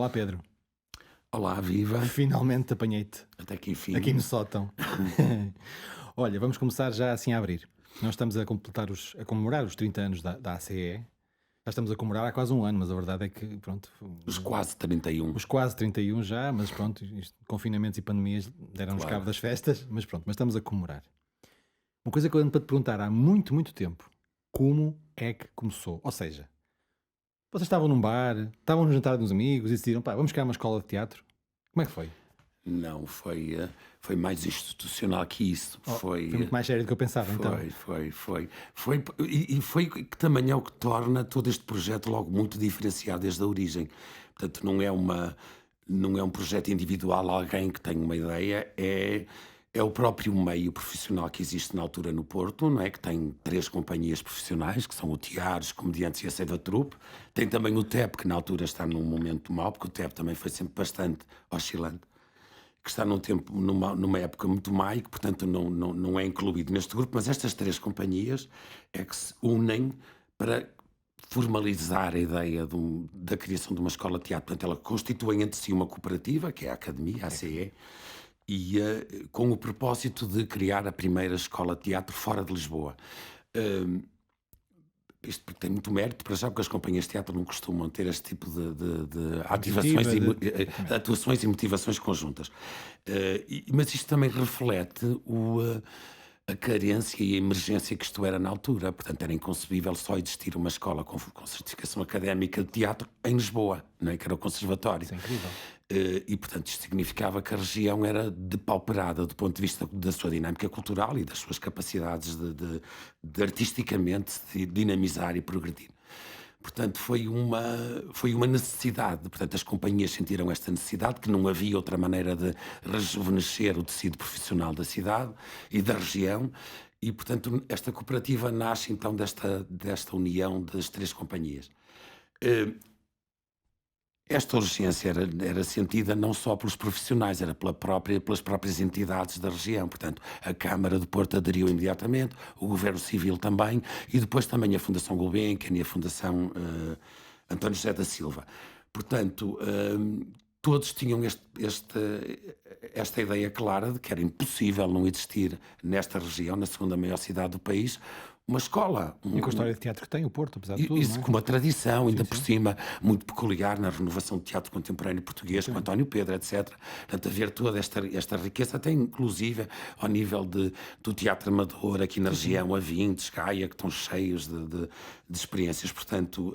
Olá, Pedro. Olá, viva. Finalmente apanhei-te Até que enfim. aqui no sótão. Olha, vamos começar já assim a abrir. Nós estamos a comemorar os 30 anos da ACE. Já estamos a comemorar há quase um ano, mas a verdade é que, pronto, Os quase 31. os quase 31 já, mas pronto, confinamentos e pandemias deram-nos Claro. cabo das festas, mas pronto, mas estamos a comemorar. Uma coisa que eu ando para te perguntar há muito, muito tempo: como é que começou? Ou seja, vocês estavam num bar, estavam no jantar dos amigos e decidiram, pá, vamos criar uma escola de teatro? Como é que foi? Não, foi mais institucional que isso. Foi muito mais sério do que eu pensava, então. Foi que também é o que torna todo este projeto logo muito diferenciado desde a origem. Portanto, não é um projeto individual, alguém que tem uma ideia, é o próprio meio profissional que existe na altura no Porto, não é? Que tem 3 companhias profissionais, que são o Tiares, os Comediantes e a Seiva Troupe. Tem também o TEP, que na altura está num momento mau, porque o TEP também foi sempre bastante oscilante, que está numa época muito má e que, portanto, não é incluído neste grupo, mas estas 3 companhias é que se unem para formalizar a ideia da criação de uma escola de teatro. Portanto, ela constitui entre si uma cooperativa, que é a Academia, a ACE, e com o propósito de criar a primeira escola de teatro fora de Lisboa. Isto tem muito mérito, para já, porque as companhias de teatro não costumam ter este tipo de ativações, atuações e motivações conjuntas. Mas isto também reflete a carência e a emergência que isto era na altura. Portanto, era inconcebível só existir uma escola com certificação académica de teatro em Lisboa, não é? Que era o Conservatório. Isso é incrível. E, portanto, isto significava que a região era depauperada do ponto de vista da sua dinâmica cultural e das suas capacidades de artisticamente se dinamizar e progredir. Portanto, foi uma necessidade. Portanto, as companhias sentiram esta necessidade, que não havia outra maneira de rejuvenescer o tecido profissional da cidade e da região. E, portanto, esta cooperativa nasce, então, desta união das 3 companhias. Esta urgência era sentida não só pelos profissionais, era pelas próprias entidades da região. Portanto, a Câmara de Porto aderiu imediatamente, o Governo Civil também, e depois também a Fundação Gulbenkian e a Fundação António José da Silva. Portanto, todos tinham esta ideia clara de que era impossível não existir nesta região, na segunda maior cidade do país, uma escola. E com a história de teatro que tem o Porto, apesar de tudo, Isso não é? com uma tradição, ainda por sim. cima, muito peculiar na renovação do teatro contemporâneo português, com António Pedro, etc. Portanto, haver toda esta riqueza, até inclusive ao nível do teatro amador aqui na região, a Vintes, Gaia, que estão cheios de experiências. Portanto,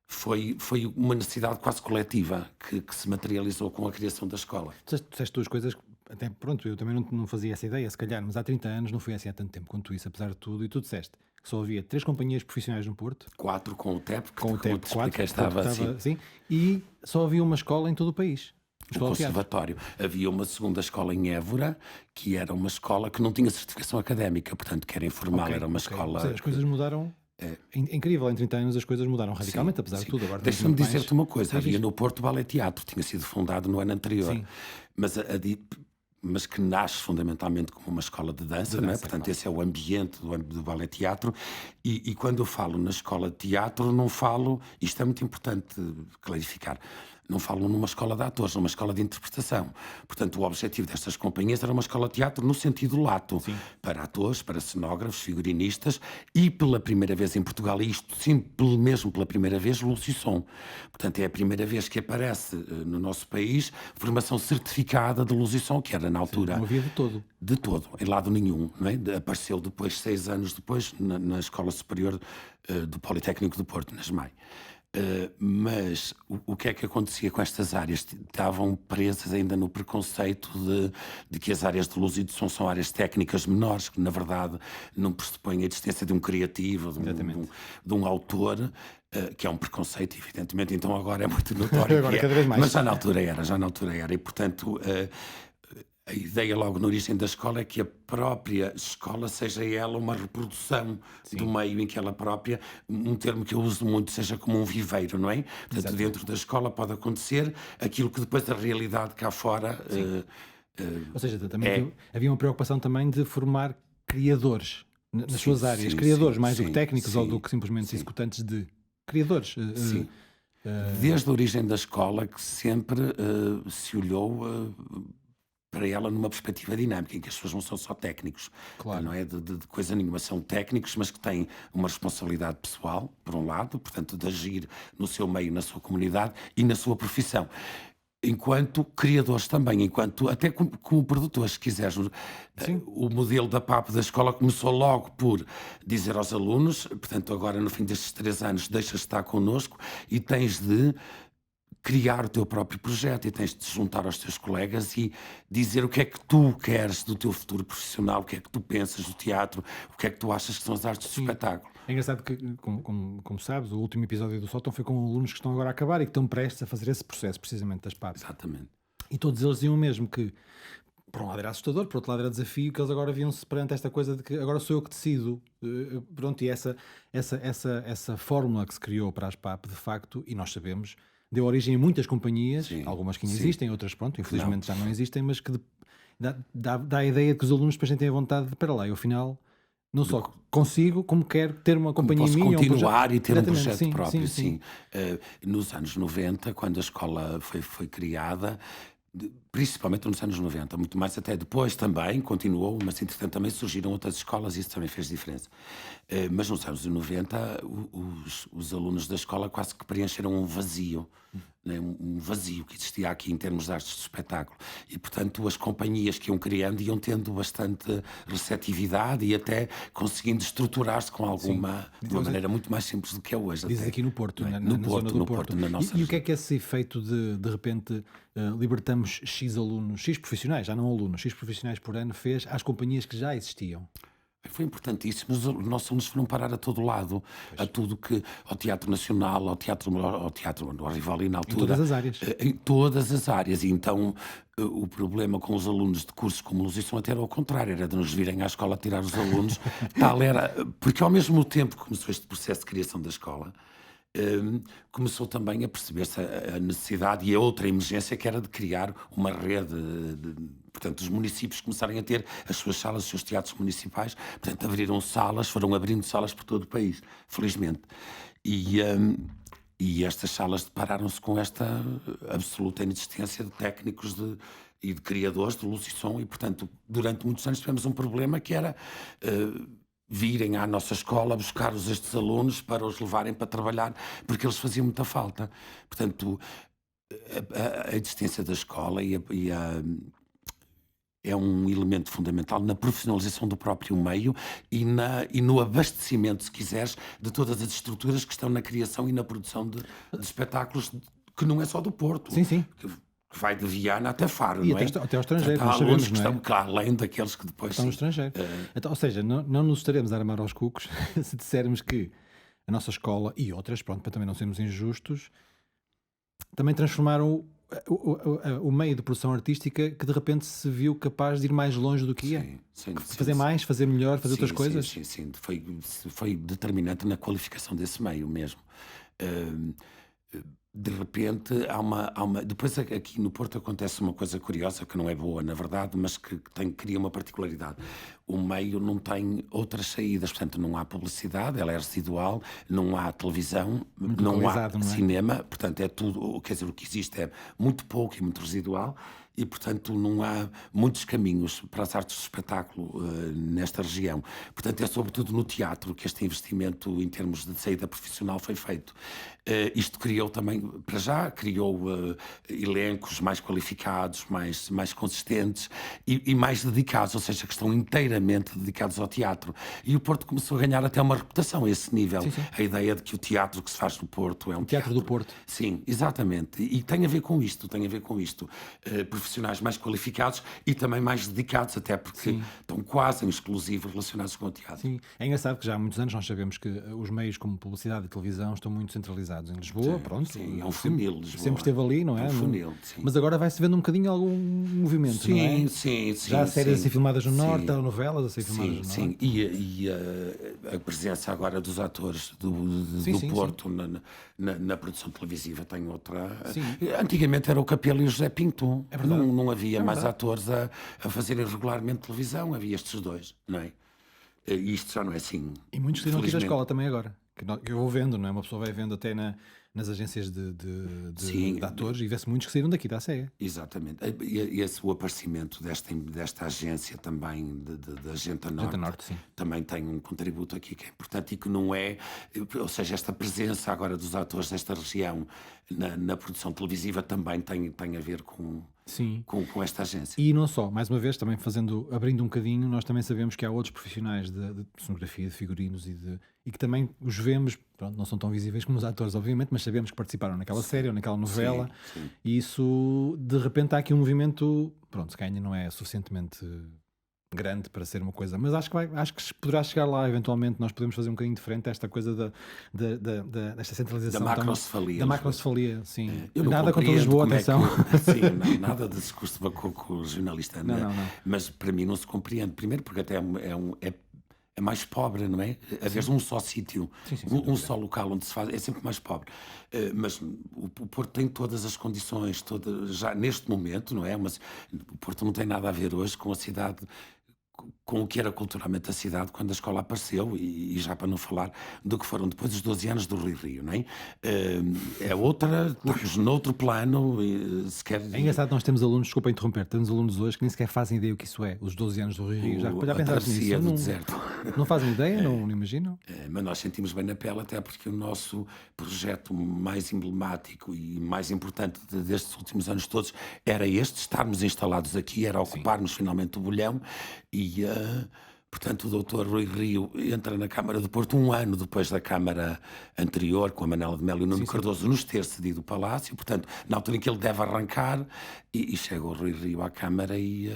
foi uma necessidade quase coletiva que se materializou com a criação da escola. Tu disseste duas coisas, até pronto, eu também não fazia essa ideia, se calhar, mas há 30 anos não foi assim há tanto tempo quanto isso, apesar de tudo, e tu disseste que só havia 3 companhias profissionais no Porto, 4 com o TEP, que com o como TEP te 4, expliquei, estava assim. e só havia uma escola em todo o país. O Conservatório. Havia uma segunda escola em Évora, que era uma escola que não tinha certificação académica, portanto, que era informal, era uma escola. Ou seja, as coisas mudaram. É incrível, em 30 anos as coisas mudaram radicalmente, apesar de tudo. Agora deixa-me dizer-te uma coisa: havia no Porto Ballet Teatro, tinha sido fundado no ano anterior, Sim. mas que nasce fundamentalmente como uma escola de dança, não é? Portanto, esse é o ambiente do Ballet Teatro. E quando eu falo na escola de teatro, não falo, isto é muito importante clarificar, não falo numa escola de atores, numa escola de interpretação. Portanto, o objetivo destas companhias era uma escola de teatro no sentido lato, para atores, para cenógrafos, figurinistas e pela primeira vez em Portugal, e isto sim, mesmo pela primeira vez, Lucisson. Portanto, é a primeira vez que aparece no nosso país formação certificada de Lucisson, que era na altura... Não havia de todo. De todo, em lado nenhum, não é? Apareceu depois, 6 anos depois, na Escola Superior do Politécnico do Porto, na SMAI. Mas o que é que acontecia com estas áreas? Estavam presas ainda no preconceito de que as áreas de luz e de som são áreas técnicas menores, que na verdade não pressupõem a existência de um criativo, de um autor, que é um preconceito, evidentemente, então agora é muito notório. Agora, cada vez mais. Mas já na altura era, e portanto... A ideia logo na origem da escola é que a própria escola seja ela uma reprodução do meio em que ela própria, um termo que eu uso muito, seja como um viveiro, não é? Portanto, dentro da escola pode acontecer aquilo que depois da realidade cá fora... Ou seja, também havia uma preocupação também de formar criadores nas suas áreas. Criadores mais do que técnicos ou do que simplesmente executantes de... Criadores. Desde a origem da escola que sempre se olhou para ela numa perspectiva dinâmica, em que as pessoas não são só técnicos, Claro. não é de coisa nenhuma, são técnicos, mas que têm uma responsabilidade pessoal, por um lado, portanto, de agir no seu meio, na sua comunidade e na sua profissão. Enquanto criadores também, enquanto até como produtores, se quiseres. Sim. O modelo da PAP da escola começou logo por dizer aos alunos, portanto, agora no fim destes 3 anos, deixas de estar connosco e tens de criar o teu próprio projeto e tens de te juntar aos teus colegas e dizer o que é que tu queres do teu futuro profissional, o que é que tu pensas do teatro, o que é que tu achas que são as artes do espetáculo. É engraçado que, como sabes, o último episódio do Sótão foi com alunos que estão agora a acabar e que estão prestes a fazer esse processo, precisamente, das PAPs. Exatamente. E todos eles diziam mesmo que, por um lado era assustador, por outro lado era desafio, que eles agora viam-se perante esta coisa de que agora sou eu que decido. Pronto, e essa fórmula que se criou para as PAP, de facto, e nós sabemos, deu origem a muitas companhias, Sim, algumas que ainda sim. existem, outras, pronto, infelizmente já não existem, mas que dá a ideia de que os alunos depois têm a vontade de, para lá, eu afinal não só consigo, como quero ter uma companhia Posso minha. continuar e ter um Exatamente, projeto sim, próprio, sim. sim. Nos anos 90, quando a escola foi criada, principalmente nos anos 90, muito mais até depois também, continuou, mas entretanto também surgiram outras escolas e isso também fez diferença. Mas nos anos 90, os alunos da escola quase que preencheram um vazio, né? Um vazio que existia aqui em termos de artes de espetáculo. E, portanto, as companhias que iam criando iam tendo bastante receptividade e até conseguindo estruturar-se com alguma, de uma maneira muito mais simples do que é hoje. Dizes até, aqui no Porto, não é? na No zona Porto, do no Porto. Porto, na nossa E o que é região. que é esse efeito de repente, libertamos X alunos, X profissionais, já não alunos, X profissionais por ano, fez às companhias que já existiam? Foi importantíssimo. Os nossos alunos foram parar a todo lado, a tudo que, ao Teatro Nacional, ao Teatro ao Rivoli na Em altura. todas as áreas. Em todas as áreas. E então o problema com os alunos de cursos como luz e som até era ao contrário, era de nos virem à escola tirar os alunos. Tal era, porque ao mesmo tempo que começou este processo de criação da escola, começou também a perceber-se a necessidade e a outra emergência que era de criar uma rede. Portanto, os municípios começarem a ter as suas salas, os seus teatros municipais. Portanto, abriram salas, foram abrindo salas por todo o país, felizmente. E estas salas depararam-se com esta absoluta inexistência de técnicos e de criadores de luz e som. E, portanto, durante muitos anos tivemos um problema que era virem à nossa escola buscar estes alunos para os levarem para trabalhar, porque eles faziam muita falta. Portanto, a existência da escola é um elemento fundamental na profissionalização do próprio meio e no abastecimento, se quiseres, de todas as estruturas que estão na criação e na produção de espetáculos, que não é só do Porto. Sim, sim. Que vai de Viana até Faro, E não até, é? até ao estrangeiro, Portanto, há nós alunos sabemos, que não é? estão cá, além daqueles que depois Estão no estrangeiro. Então, ou seja, não nos estaremos a armar aos cucos se dissermos que a nossa escola e outras, pronto, para também não sermos injustos, também transformaram o meio de produção artística que de repente se viu capaz de ir mais longe do que ia. Sim, Fazer mais, fazer melhor, fazer outras coisas. Sim. Foi determinante na qualificação desse meio mesmo. De repente há uma. Depois aqui no Porto acontece uma coisa curiosa, que não é boa, na verdade, mas que cria uma particularidade. O meio não tem outras saídas, portanto, não há publicidade, ela é residual, não há televisão, Muito não há localizado, não é? cinema, portanto, é tudo, quer dizer, o que existe é muito pouco e muito residual. E, portanto, não há muitos caminhos para as artes de espetáculo nesta região. Portanto, é sobretudo no teatro que este investimento em termos de saída profissional foi feito. Isto criou também, para já, criou elencos mais qualificados, mais consistentes e mais dedicados, ou seja, que estão inteiramente dedicados ao teatro. E o Porto começou a ganhar até uma reputação a esse nível. Sim. A ideia de que o teatro que se faz no Porto é um Teatro do Porto. Sim, exatamente. E tem a ver com isto, profissionais mais qualificados e também mais dedicados, até porque estão quase em exclusivo relacionados com o teatro. Sim, é engraçado que já há muitos anos nós sabemos que os meios como publicidade e televisão estão muito centralizados em Lisboa, pronto. Sim, é um funil, Lisboa. Sempre esteve ali, não é? É um funil, sim. Mas agora vai-se vendo um bocadinho algum movimento, não é? Sim. Já há séries a ser filmadas no Sim. Norte, telenovelas a ser filmadas no Sim, Norte. e a presença agora dos atores do Porto na produção televisiva tem outra. Sim. Antigamente era o Capelo e o José Pinto. É verdade. Não havia mais verdade. atores a fazerem regularmente televisão, havia estes dois, não é? E isto já não é assim. E muitos tiram aqui da felizmente. escola também agora. Que eu vou vendo, não é? Uma pessoa vai vendo até nas agências Sim, de atores e vê-se muitos que saíram daqui da SEGA. exatamente. O aparecimento desta agência também, da Agenta Gente a Norte, Norte, sim. também tem um contributo aqui que é importante e que não é, ou seja, esta presença agora dos atores desta região na produção televisiva também tem a ver Sim. com esta agência. E não só, mais uma vez, também abrindo um bocadinho, nós também sabemos que há outros profissionais de cenografia, de figurinos e que também os vemos, pronto, não são tão visíveis como os atores, obviamente, mas sabemos que participaram naquela série ou naquela novela, Sim. e isso, de repente, há aqui um movimento, pronto, se calhar ainda não é suficientemente grande para ser uma coisa, mas acho que poderá chegar lá eventualmente. Nós podemos fazer um bocadinho diferente esta coisa desta centralização Da macrocefalia. da macrocefalia, sim. Eu não Nada contra compreendo Lisboa, como é que- atenção. Sim, nada de discurso de bacoco regionalista, Não, né? não. Mas para mim não se compreende. Primeiro porque até é mais pobre, não é? Haver um só sítio, Sim, sem um dúvida. só local onde se faz, é sempre mais pobre. Mas o Porto tem todas as condições, já neste momento, não é? Mas o Porto não tem nada a ver hoje com a cidade, com o que era culturalmente a cidade quando a escola apareceu, e já para não falar do que foram depois os 12 anos do Rui Rio, não é? É outra, estamos noutro plano, sequer... É engraçado, nós temos alunos, desculpa interromper, temos alunos hoje que nem sequer fazem ideia o que isso é, os 12 anos do Rio. Já a pensaste travessia nisso? do Não, deserto. não fazem ideia, não imaginam? Mas nós sentimos bem na pele, até porque o nosso projeto mais emblemático e mais importante destes últimos anos todos era este, estarmos instalados aqui, era ocuparmos finalmente o bolhão e, portanto, o doutor Rui Rio entra na Câmara do Porto um ano depois da Câmara anterior, com a Manela de Melo e o Nuno Cardoso, nos ter cedido o Palácio, portanto, na altura em que ele deve arrancar, e chega o Rui Rio à Câmara e,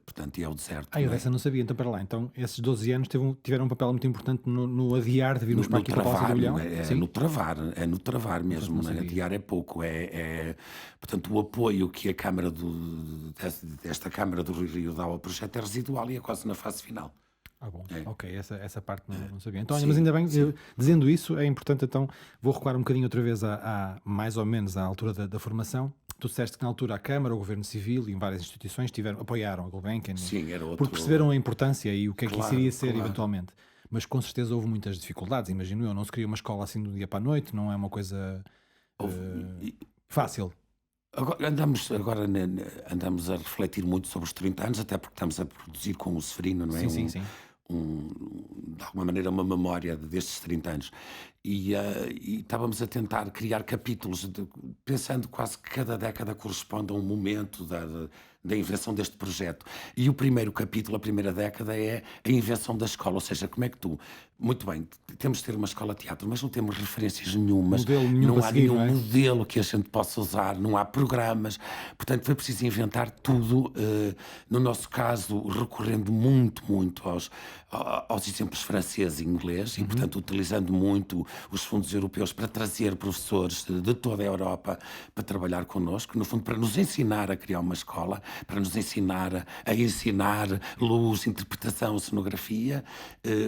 portanto, e é o deserto. Eu não é? dessa não sabia, então para lá. Então, esses 12 anos tiveram um papel muito importante no adiar de virmos para aqui para o Palácio do Bolhão. É no travar mesmo, não não é? sabia. Adiar é pouco, portanto o apoio que a Câmara desta Câmara do Rio Rio dá ao projeto é residual e é quase na fase final. Ah, bom, ok, essa parte não sabia. Então, olha, Sim, mas ainda bem, dizendo isso, é importante, então, vou recuar um bocadinho outra vez mais ou menos à altura da formação. Tu disseste que na altura a Câmara, o Governo Civil e várias instituições apoiaram a Gulbenkian, Sim, era outro. porque perceberam a importância e o que é que isso Claro, iria ser claro. eventualmente. Mas com certeza houve muitas dificuldades, imagino eu. Não se cria uma escola assim do dia para a noite, não é uma coisa fácil. Andamos a refletir muito sobre os 30 anos, até porque estamos a produzir com o Severino, não é? Sim. De alguma maneira, uma memória destes 30 anos. E estávamos a tentar criar capítulos, pensando quase que cada década corresponde a um momento da invenção deste projeto. E o primeiro capítulo, a primeira década, é a invenção da escola. Ou seja, como é que muito bem, temos de ter uma escola de teatro, mas não temos referências nenhumas. Modelo nenhum Não para há seguir, nenhum não é? modelo que a gente possa usar, não há programas. Portanto, foi preciso inventar tudo. No nosso caso, recorrendo muito aos exemplos francês e inglês, e, portanto, utilizando muito os fundos europeus para trazer professores de toda a Europa para trabalhar connosco, no fundo, para nos ensinar a criar uma escola, para nos ensinar a ensinar luz, interpretação, cenografia.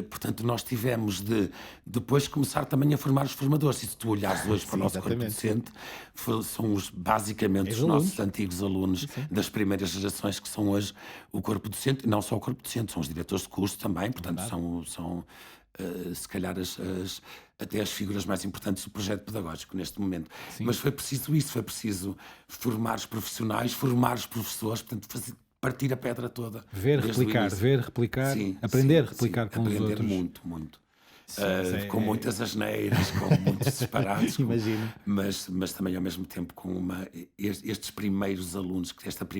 Portanto, nós tivemos de depois começar também a formar os formadores. E se tu olhares hoje para o nosso corpo exatamente. docente, são basicamente os Ex-alunos. nossos antigos alunos das primeiras gerações que são hoje o corpo docente, e não só o corpo docente, são os diretores de curso também, portanto são se calhar até as figuras mais importantes do projeto pedagógico neste momento. Mas foi preciso isso, foi preciso formar os profissionais, formar os professores, portanto partir a pedra toda. Ver, desde o início. replicar, Sim, aprender a sim, replicar com os aprender outros. muito. Sim, Com muitas asneiras, com muitos disparates, Imagino. mas também ao mesmo tempo com estes primeiros alunos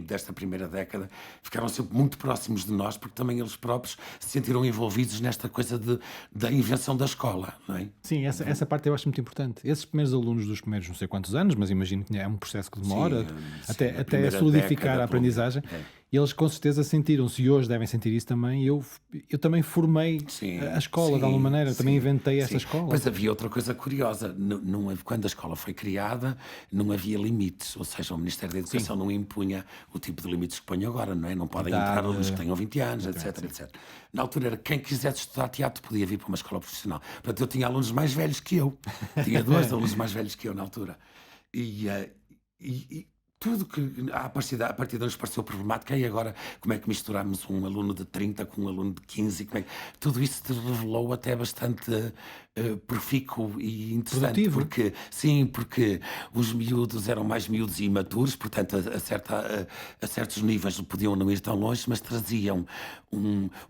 desta primeira década ficaram sempre muito próximos de nós, porque também eles próprios se sentiram envolvidos nesta coisa da invenção da escola, não é? Sim, essa parte eu acho muito importante. Esses primeiros alunos dos primeiros não sei quantos anos, mas imagino que é um processo que demora até primeira solidificar década, a aprendizagem. Eles com certeza sentiram-se e hoje devem sentir isso também. Eu também formei a escola de alguma maneira, também inventei essa escola. Mas havia outra coisa curiosa, quando a escola foi criada não havia limites, ou seja, o Ministério da Educação não impunha o tipo de limites que põe agora, não é? Não podem entrar alunos que tenham 20 anos, etc. Na altura era quem quisesse estudar teatro podia vir para uma escola profissional. Portanto, eu tinha alunos mais velhos que eu, tinha 2 alunos mais velhos que eu na altura. E tudo que a partir de nos pareceu problemático, e agora como é que misturamos um aluno de 30 com um aluno de 15, tudo isso te revelou até bastante profícuo e interessante, Produtivo. porque sim, porque os miúdos eram mais miúdos e imaturos, portanto, a certos níveis podiam não ir tão longe, mas traziam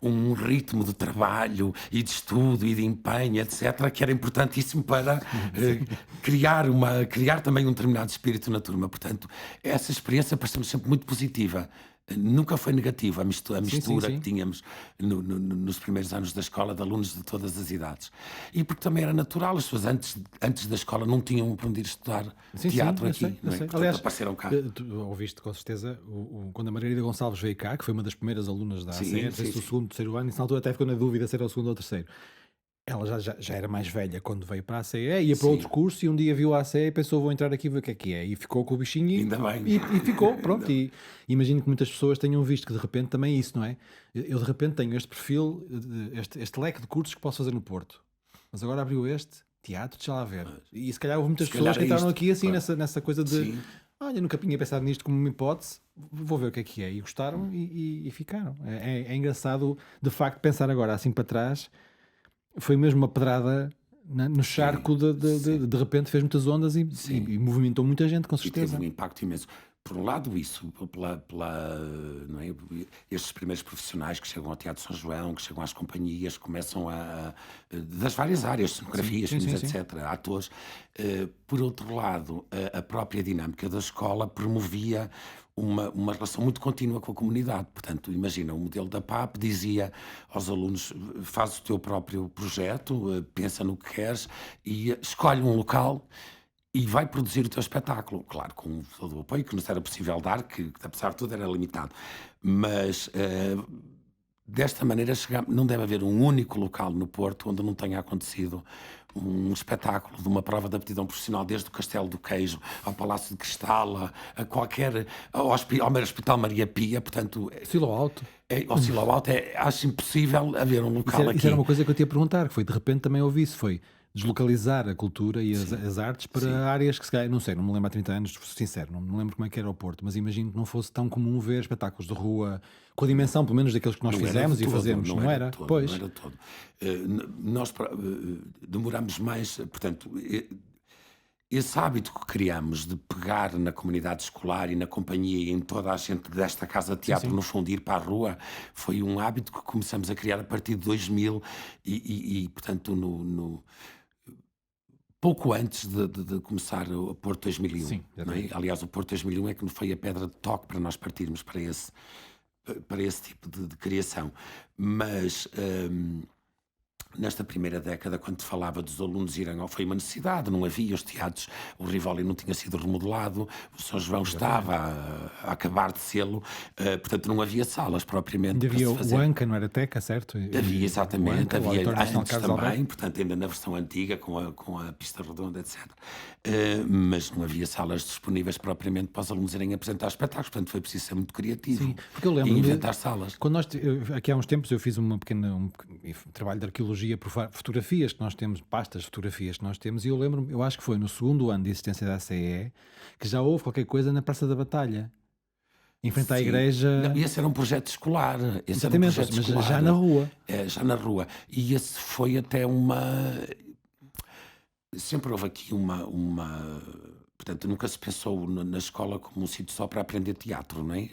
um ritmo de trabalho e de estudo e de empenho, etc., que era importantíssimo para criar também um determinado espírito na turma. Portanto, essa experiência pareceu-me sempre muito positiva. Nunca foi negativa a Sim, sim, mistura que sim. tínhamos nos primeiros anos da escola, de alunos de todas as idades. E porque também era natural, as pessoas antes da escola não tinham para onde ir estudar Sim, sim, teatro eu aqui, sei, eu não é? sei. Portanto, Aliás, apareceram cá. tu ouviste com certeza quando a Margarida Gonçalves veio cá, que foi uma das primeiras alunas da ACE, Sim, não sei sim, se o sim. segundo, terceiro ano, e na altura até ficou na dúvida se era o segundo ou o terceiro. Ela já era mais velha quando veio para a ACE, ia para outros Sim, cursos e um dia viu a ACE e pensou, vou entrar aqui e ver o que é. E ficou com o bichinho ainda bem. e ficou, pronto. Ainda bem. E imagino que muitas pessoas tenham visto que de repente também é isso, não é? Eu de repente tenho este perfil, este leque de cursos que posso fazer no Porto. Mas agora abriu este, teatro, deixa lá ver. E se calhar houve muitas Se calhar pessoas que é entraram isto, aqui assim claro. nessa coisa de Sim, olha, nunca tinha pensado nisto como uma hipótese, vou ver o que é. E gostaram e ficaram. É engraçado, de facto, pensar agora assim para trás, foi mesmo uma pedrada no sim, charco sim, de repente fez muitas ondas sim. e movimentou muita gente, com E teve certeza. um impacto imenso. Por um lado, isso, não é? Estes primeiros profissionais que chegam ao Teatro São João, que chegam às companhias, começam das várias áreas, Sim, cenografias, sim, filmes, sim, sim. etc., atores. Por outro lado, a própria dinâmica da escola promovia uma relação muito contínua com a comunidade. Portanto, imagina, o modelo da PAP dizia aos alunos: faz o teu próprio projeto, pensa no que queres e escolhe um local e vai produzir o teu espetáculo. Claro, com todo o apoio que nos era possível dar, que apesar de tudo era limitado. Mas desta maneira não deve haver um único local no Porto onde não tenha acontecido um espetáculo de uma prova de aptidão profissional, desde o Castelo do Queijo ao Palácio de Cristal, a qualquer, ao mero Hospital Maria Pia. Portanto, Silo alto. ao Silo Alto, acho impossível haver um local Isso era aqui. uma coisa que eu te ia perguntar, que foi de repente também ouvi isso, foi deslocalizar a cultura e Sim, as artes sim. para áreas que se calhar, não sei, não me lembro há 30 anos, sincero, não me lembro como é que era o Porto, mas imagino que não fosse tão comum ver espetáculos de rua com a dimensão, pelo menos, daqueles que nós Não era de fizemos e todo, fazemos, não não era de era? todo, não Pois, era de todo. Nós demoramos mais, portanto, esse hábito que criamos de pegar na comunidade escolar e na companhia e em toda a gente desta casa de sim, teatro, sim. no fundo, ir para a rua, foi um hábito que começamos a criar a partir de 2000 portanto, pouco antes de começar o Porto 2001, Sim, não é? exatamente. Aliás, o Porto 2001 é que foi a pedra de toque para nós partirmos para esse tipo de criação. Mas nesta primeira década, quando te falava dos alunos irem foi uma necessidade, não havia os teatros, o Rivoli não tinha sido remodelado, o São João estava Exatamente. a acabar de sê-lo, portanto não havia salas propriamente Ainda para se havia o fazer. Anca, não era Teca, certo? Havia, O exatamente, Anca, o havia Auditório Nacional antes Carlos Alberto. também, portanto, ainda na versão antiga, com a pista redonda, etc. Mas não havia salas disponíveis propriamente para os alunos irem apresentar espetáculos, portanto foi preciso ser muito Sim, criativo porque eu e lembro-me, inventar salas. quando aqui há uns tempos eu fiz um trabalho de arqueologia por fotografias que nós temos, pastas de fotografias que nós temos, e eu lembro-me, eu acho que foi no segundo ano de existência da ACE, que já houve qualquer coisa na Praça da Batalha, em frente à Sim. Não, igreja, esse era um projeto escolar, esse era um exatamente, projeto mas escolar, já na rua. já na rua. E esse foi até sempre houve aqui portanto, nunca se pensou na escola como um sítio só para aprender teatro, não é?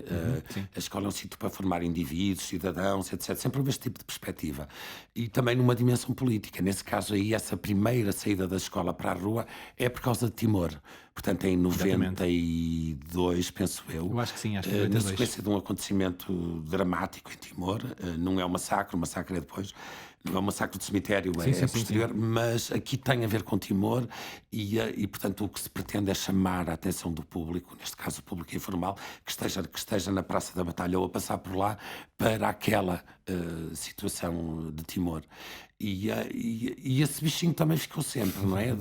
Sim, A escola é um sítio para formar indivíduos, cidadãos, etc. Sempre houve este tipo de perspectiva. E também numa dimensão política. Nesse caso aí, essa primeira saída da escola para a rua é por causa de Timor. Portanto, em exatamente. 92, penso Eu eu, acho que sim, acho que é na 92. sequência de um acontecimento dramático em Timor, não é um massacre, o massacre é depois, não é um massacre do cemitério, Sim, sim, é sim, sim. posterior, mas aqui tem a ver com Timor portanto, o que se pretende é chamar a atenção do público, neste caso o público informal, que esteja na Praça da Batalha ou a passar por lá, para aquela situação de Timor. E esse bichinho também ficou sempre, não é?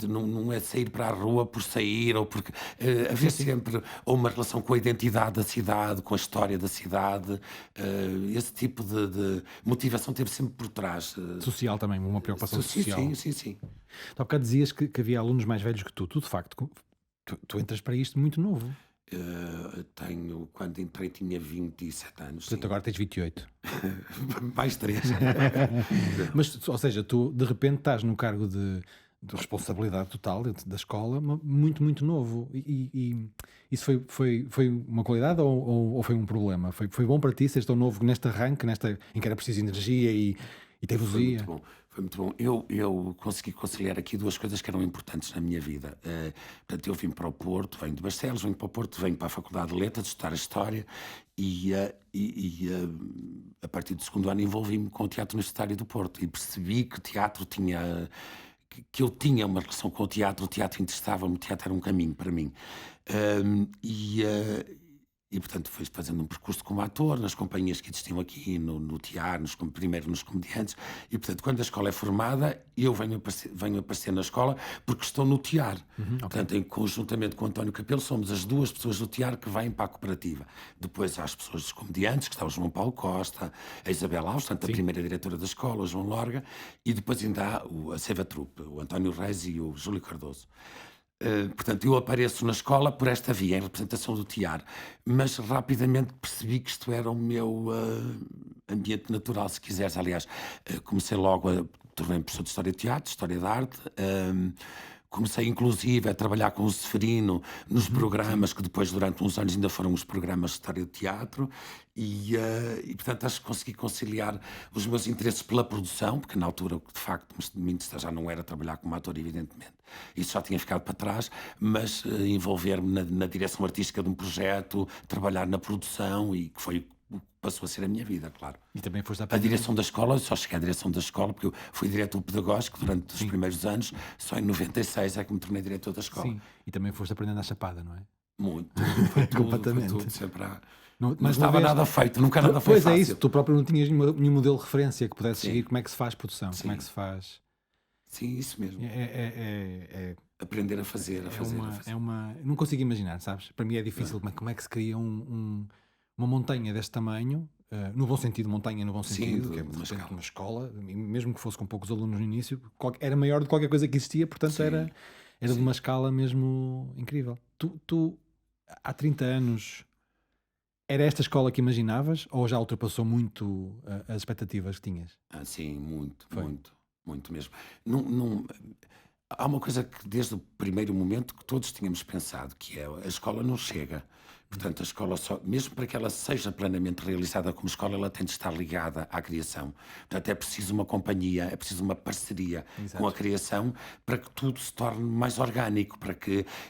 Não é sair para a rua por sair, ou porque Sim, haver sim. sempre ou uma relação com a identidade da cidade, com a história da cidade, esse tipo de motivação teve sempre por trás. Social também, uma preocupação Sim, social. sim, sim, sim. Tu há bocado dizias que havia alunos mais velhos que tu de facto, tu entras para isto muito novo. Quando entrei, tinha 27 anos, Portanto, sim. agora tens 28. Mais três. Mas, ou seja, tu de repente estás no cargo de responsabilidade total dentro da escola, muito, muito novo. E isso foi uma qualidade ou foi um problema? Foi bom para ti seres tão novo neste arranque, em que era preciso energia e Foi muito teimosia? bom, foi muito bom. Eu consegui conciliar aqui duas coisas que eram importantes na minha vida. Portanto, eu vim para o Porto, venho de Barcelos, venho para o Porto, venho para a Faculdade de Letras, estudar História a partir do segundo ano envolvi-me com o Teatro Universitário do Porto e percebi que o teatro tinha... que eu tinha uma relação com o teatro interessava-me, o teatro era um caminho para mim. Ahm, e, eh, portanto, fui fazendo um percurso como ator, nas companhias que existiam aqui, no teatro, primeiro nos comediantes. E, portanto, quando a escola é formada, eu venho aparecer na escola porque estou no teatro. Ok. Portanto, conjuntamente com o António Capelo, somos as duas pessoas do teatro que vêm para a cooperativa. Depois há as pessoas dos comediantes, que está o João Paulo Costa, a Isabel Alves, portanto, a primeira diretora da escola, o João Lorga, e depois ainda há a Seva Trupe, o António Reis e o Júlio Cardoso. Portanto, eu apareço na escola por esta via, em representação do teatro, mas rapidamente percebi que isto era o meu ambiente natural, se quiseres. Aliás, comecei logo tornei-me professor de História de Teatro, História da Arte. Comecei, inclusive, a trabalhar com o Seferino nos programas, que depois, durante uns anos, ainda foram os programas de História de Teatro. Portanto, acho que consegui conciliar os meus interesses pela produção, porque na altura, de facto, me interessava, já não era trabalhar como ator, evidentemente. Isso já tinha ficado para trás, mas envolver-me na direção artística de um projeto, trabalhar na produção, e que foi o que passou a ser a minha vida, claro. E também foste A aprender. direção da escola, só cheguei à direção da escola porque eu fui diretor pedagógico durante os primeiros anos, só em 96 é que me tornei diretor da escola. Sim, e também foste aprendendo à chapada, não é? Muito, foi Completamente. tudo sempre Não, não mais uma estava vez, nada feito, nunca nada foi pois fácil. é isso, tu próprio não tinhas nenhum modelo de referência que pudesse Sim. seguir como é que se faz produção, como é Sim. que se faz. Sim, isso mesmo. É Aprender a fazer, a fazer. não consigo imaginar, sabes? Para mim é difícil como é que se cria uma montanha deste tamanho, no bom sentido, montanha no bom Sim, sentido, que é de uma repente escala. uma escola, e mesmo que fosse com poucos alunos no início, era maior do que qualquer coisa que existia, portanto Sim. era de Sim. uma escala mesmo incrível. Tu há 30 anos, era esta escola que imaginavas ou já ultrapassou muito as expectativas que tinhas? Sim, muito, Foi. muito mesmo. Há uma coisa que desde o primeiro momento que todos tínhamos pensado, que é a escola não chega. Portanto, a escola só, mesmo para que ela seja plenamente realizada como escola, ela tem de estar ligada à criação. Portanto, é preciso uma companhia, é preciso uma parceria Exato. com a criação para que tudo se torne mais orgânico,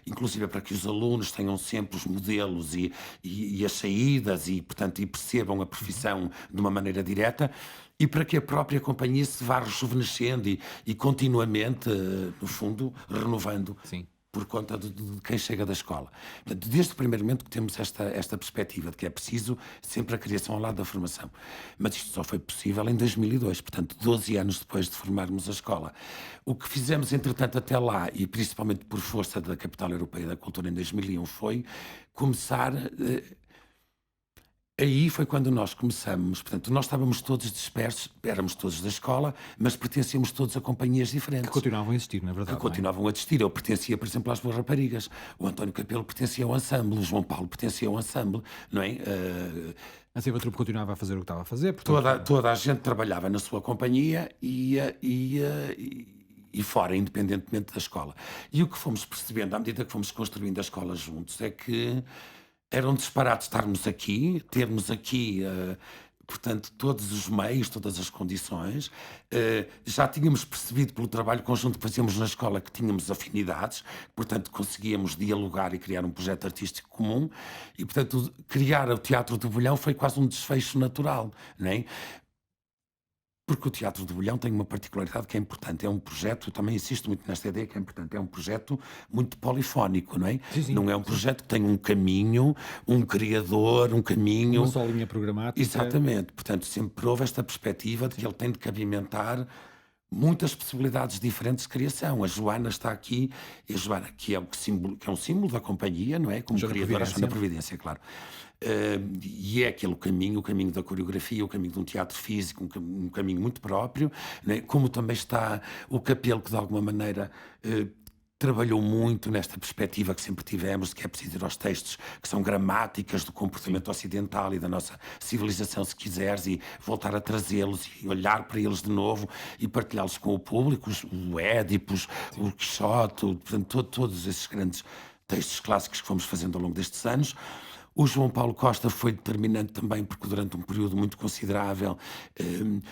inclusive para que os alunos tenham sempre os modelos e as saídas portanto, e percebam a profissão de uma maneira direta. E para que a própria companhia se vá rejuvenescendo e continuamente, no fundo, renovando. Sim. Por conta de quem chega da escola. Portanto, desde o primeiro momento que temos esta perspectiva de que é preciso sempre a criação ao lado da formação. Mas isto só foi possível em 2002, portanto, 12 anos depois de formarmos a escola. O que fizemos, entretanto, até lá, e principalmente por força da Capital Europeia da Cultura em 2001, foi começar... Aí foi quando nós começamos, portanto, nós estávamos todos dispersos, éramos todos da escola, mas pertencíamos todos a companhias diferentes. Que continuavam a existir, na verdade. Que continuavam a existir. Eu pertencia, por exemplo, às Boas Raparigas. O António Capelo pertencia ao ensemble. O João Paulo pertencia ao ensemble, não é? A Seva Trupe continuava a fazer o que estava a fazer. Portanto, Toda a gente trabalhava na sua companhia e fora, independentemente da escola. E o que fomos percebendo, à medida que fomos construindo a escola juntos, é que era um disparate estarmos aqui, termos aqui... portanto, todos os meios, todas as condições. Já tínhamos percebido pelo trabalho conjunto que fazíamos na escola que tínhamos afinidades, portanto, conseguíamos dialogar e criar um projeto artístico comum. E, portanto, criar o Teatro do Bolhão foi quase um desfecho natural, não é? Porque o Teatro do Bolhão tem uma particularidade que é importante. É um projeto, eu também insisto muito nesta ideia que é importante, é um projeto muito polifónico, não é? Sim. Não é um projeto que tem um caminho, um criador, um caminho... Uma só linha programática. Exatamente. Portanto, sempre houve esta perspectiva de que ele tem de cabimentar muitas possibilidades diferentes de criação. A Joana está aqui, e a Joana, que é um símbolo da companhia, não é? Como Joana criadora, a Providência. Joana Providência, claro. E é aquele caminho, o caminho da coreografia, o caminho de um teatro físico, um caminho muito próprio, não é? Como também está o Capelo, que de alguma maneira trabalhou muito nesta perspectiva que sempre tivemos, de que é preciso ir aos textos que são gramáticas do comportamento ocidental e da nossa civilização, se quiseres, e voltar a trazê-los e olhar para eles de novo e partilhá-los com o público, o Édipos, o Quixote, portanto, todos esses grandes textos clássicos que fomos fazendo ao longo destes anos. O João Paulo Costa foi determinante também, porque durante um período muito considerável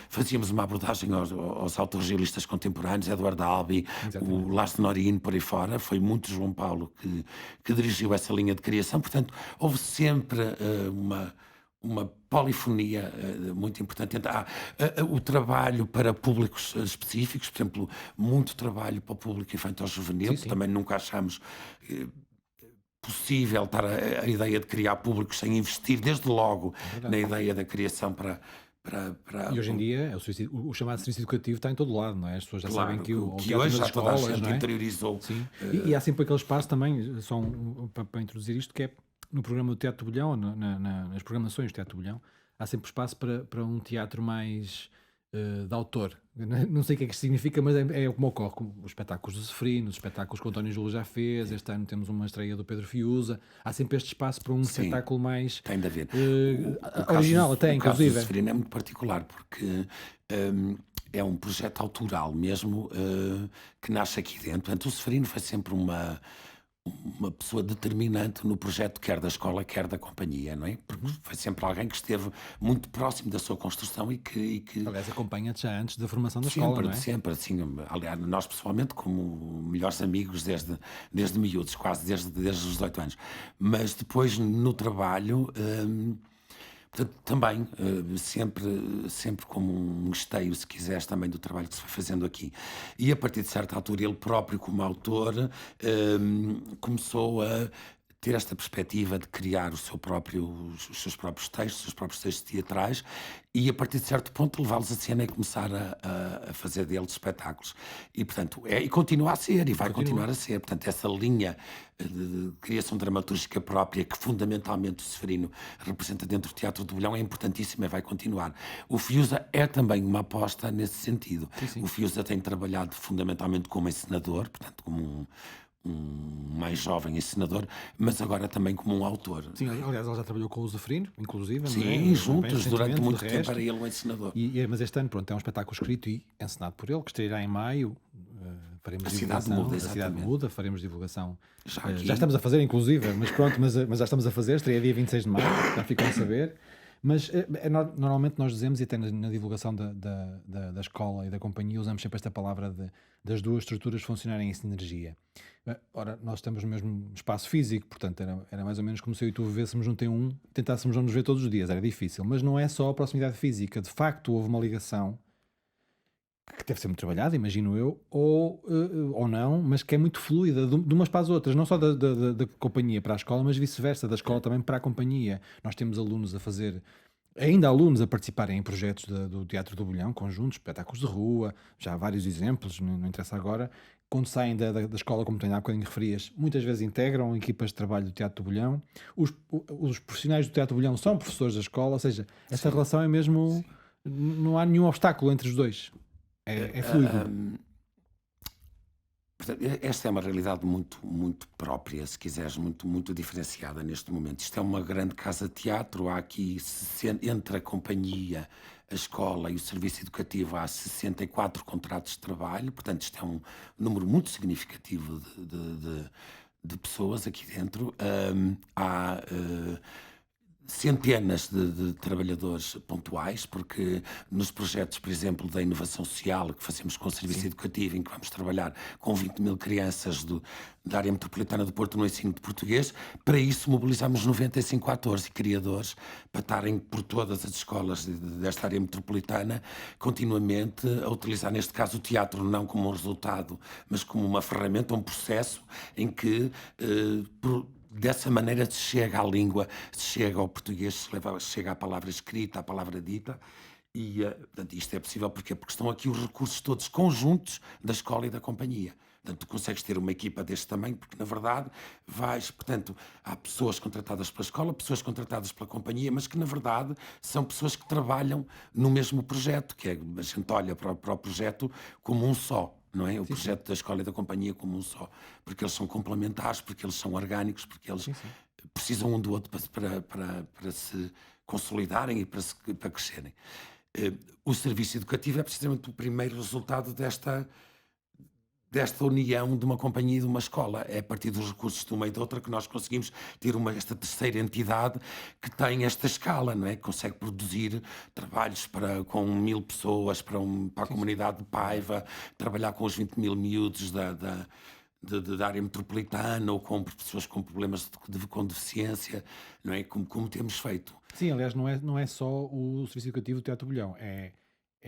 fazíamos uma abordagem aos autores realistas contemporâneos, Eduardo Albi, o Exatamente. Lars Norien, por aí fora. Foi muito João Paulo que dirigiu essa linha de criação. Portanto, houve sempre uma polifonia muito importante. O trabalho para públicos específicos, por exemplo, muito trabalho para o público infantil-juvenil, Sim, que sim, também nunca achamos possível estar a ideia de criar públicos sem investir desde logo é na verdade. ideia da criação para, E hoje em dia o chamado serviço educativo está em todo lado, não é? As pessoas já sabem claro, que o que teatro hoje nas já toda a escolas, gente não é? interiorizou. Sim. E há sempre aquele espaço também, só para introduzir isto, que é no programa do Teatro do Bolhão, nas programações do Teatro do Bolhão, há sempre espaço para um teatro mais de autor. Não sei o que é que isto significa, mas é como ocorre com os espetáculos do Seferino, os espetáculos que o António Júlio já fez. Este ano temos uma estreia do Pedro Fiuza. Há sempre este espaço para um Sim, espetáculo mais tem de haver. original, até O caso do inclusive. Severino é muito particular porque é um projeto autoral mesmo que nasce aqui dentro. Portanto, o Severino foi sempre uma pessoa determinante no projeto, quer da escola, quer da companhia, não é? Porque foi sempre alguém que esteve muito próximo da sua construção e que Aliás, acompanha-te já antes da formação da escola, não é? sempre, assim, aliás, nós pessoalmente como melhores amigos desde miúdos, quase desde os 18 anos. Mas depois no trabalho, portanto, também, sempre como um esteio, se quiseres, também do trabalho que se foi fazendo aqui. E a partir de certa altura, ele próprio, como autor, começou a ter esta perspectiva de criar os seus próprios textos, os seus próprios textos teatrais, e a partir de certo ponto levá-los a cena e começar a fazer deles espetáculos. E, portanto, e continua a ser, e vai Continua. continuar a ser. Portanto, essa linha de criação dramatúrgica própria, que fundamentalmente o Severino representa dentro do Teatro do Bolhão, é importantíssima e vai continuar. O Fiusa é também uma aposta nesse sentido. Sim, sim. O Fiusa tem trabalhado fundamentalmente como encenador, portanto, como um mais jovem encenador, mas agora também como um autor. Sim, aliás, ele já trabalhou com o Zeferino, inclusive, não é? Sim, Bem juntos, durante recentemente, muito de tempo resto. era ele o encenador. Mas este ano, pronto, é um espetáculo escrito e encenado por ele, que estreará em maio. Faremos A Cidade divulgação Muda, da Cidade exatamente. Muda, faremos divulgação. Já aqui. Já estamos a fazer, inclusive, mas pronto, mas já estamos a fazer, estreia dia 26 de maio, já ficam a saber. Mas normalmente nós dizemos, e até na divulgação da escola e da companhia, usamos sempre esta palavra das duas estruturas funcionarem em sinergia. Ora, nós estamos no mesmo espaço físico, portanto era mais ou menos como se eu e tu vivêssemos um T1, tentássemos não nos ver todos os dias, era difícil. Mas não é só a proximidade física, de facto houve uma ligação que deve ser muito trabalhada, imagino eu, ou não, mas que é muito fluida de umas para as outras, não só da companhia para a escola, mas vice-versa, da escola também para a companhia. Nós temos alunos a fazer, ainda há alunos a participarem em projetos do Teatro do Bolhão, conjuntos, espetáculos de rua, já há vários exemplos, não interessa agora. Quando saem da escola, como há bocadinho referias, muitas vezes integram equipas de trabalho do Teatro do Bolhão. Os profissionais do Teatro do Bolhão são professores da escola, ou seja, esta relação é mesmo. Não há nenhum obstáculo entre os dois. É fluido. Portanto, esta é uma realidade muito, muito própria, se quiseres, muito, muito diferenciada neste momento. Isto é uma grande casa de teatro, há aqui, entre a companhia, a escola e o serviço educativo, há 64 contratos de trabalho, portanto isto é um número muito significativo de pessoas aqui dentro. Há centenas de trabalhadores pontuais, porque nos projetos, por exemplo, da inovação social que fazemos com o Serviço Educativo, em que vamos trabalhar com 20.000 crianças da área metropolitana do Porto no ensino de português, para isso mobilizamos 95 atores e criadores para estarem por todas as escolas desta área metropolitana, continuamente a utilizar, neste caso, o teatro não como um resultado, mas como uma ferramenta, um processo em que dessa maneira se chega à língua, se chega ao português, se chega à palavra escrita, à palavra dita. E portanto, isto é possível porque estão aqui os recursos todos conjuntos da escola e da companhia. Portanto, tu consegues ter uma equipa deste tamanho porque, na verdade, portanto, há pessoas contratadas pela escola, pessoas contratadas pela companhia, mas que, na verdade, são pessoas que trabalham no mesmo projeto, que é, a gente olha para o projeto como um só. não é? O Sim, sim. projeto da escola e da companhia como um só, porque eles são complementares, porque eles são orgânicos, porque eles Sim, sim. precisam um do outro para se consolidarem e para crescerem. Eh, O serviço educativo é precisamente o primeiro resultado desta união de uma companhia e de uma escola. É a partir dos recursos de uma e de outra que nós conseguimos ter esta terceira entidade que tem esta escala, não é? Que consegue produzir trabalhos com 1000 pessoas, para a Sim, sim. comunidade de Paiva, trabalhar com os 20.000 miúdos da área metropolitana ou com pessoas com problemas com deficiência, não é? Como temos feito. Sim, aliás, não é só o Serviço Educativo do Teatro Bolhão, é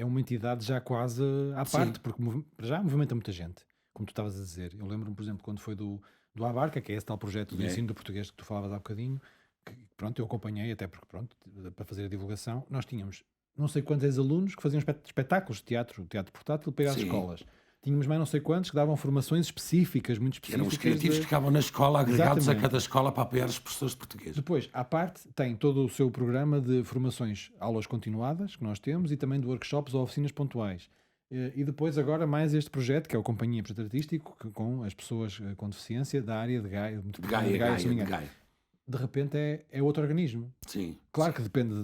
uma entidade já quase à Sim, parte, porque para já movimenta muita gente, como tu estavas a dizer. Eu lembro-me, por exemplo, quando foi do Abarca, que é esse tal projeto de é. ensino do português que tu falavas há bocadinho, que pronto, eu acompanhei, até porque pronto, para fazer a divulgação, nós tínhamos não sei quantos ex-alunos que faziam espetáculos de teatro portátil para ir às Sim. escolas. Tínhamos mais não sei quantos que davam formações específicas, muito Que eram os específicas criativos que ficavam na escola, agregados a Exatamente. cada escola para apoiar os professores de português. Depois, à parte, tem todo o seu programa de formações, aulas continuadas que nós temos e também de workshops ou oficinas pontuais. E depois, agora, mais este projeto, que é o Companhia Projeto Artístico, com as pessoas com deficiência da área de Gaia, De Gaia, de Gaia, se não me de engano. Gaia. De repente é outro organismo. Sim, Claro que depende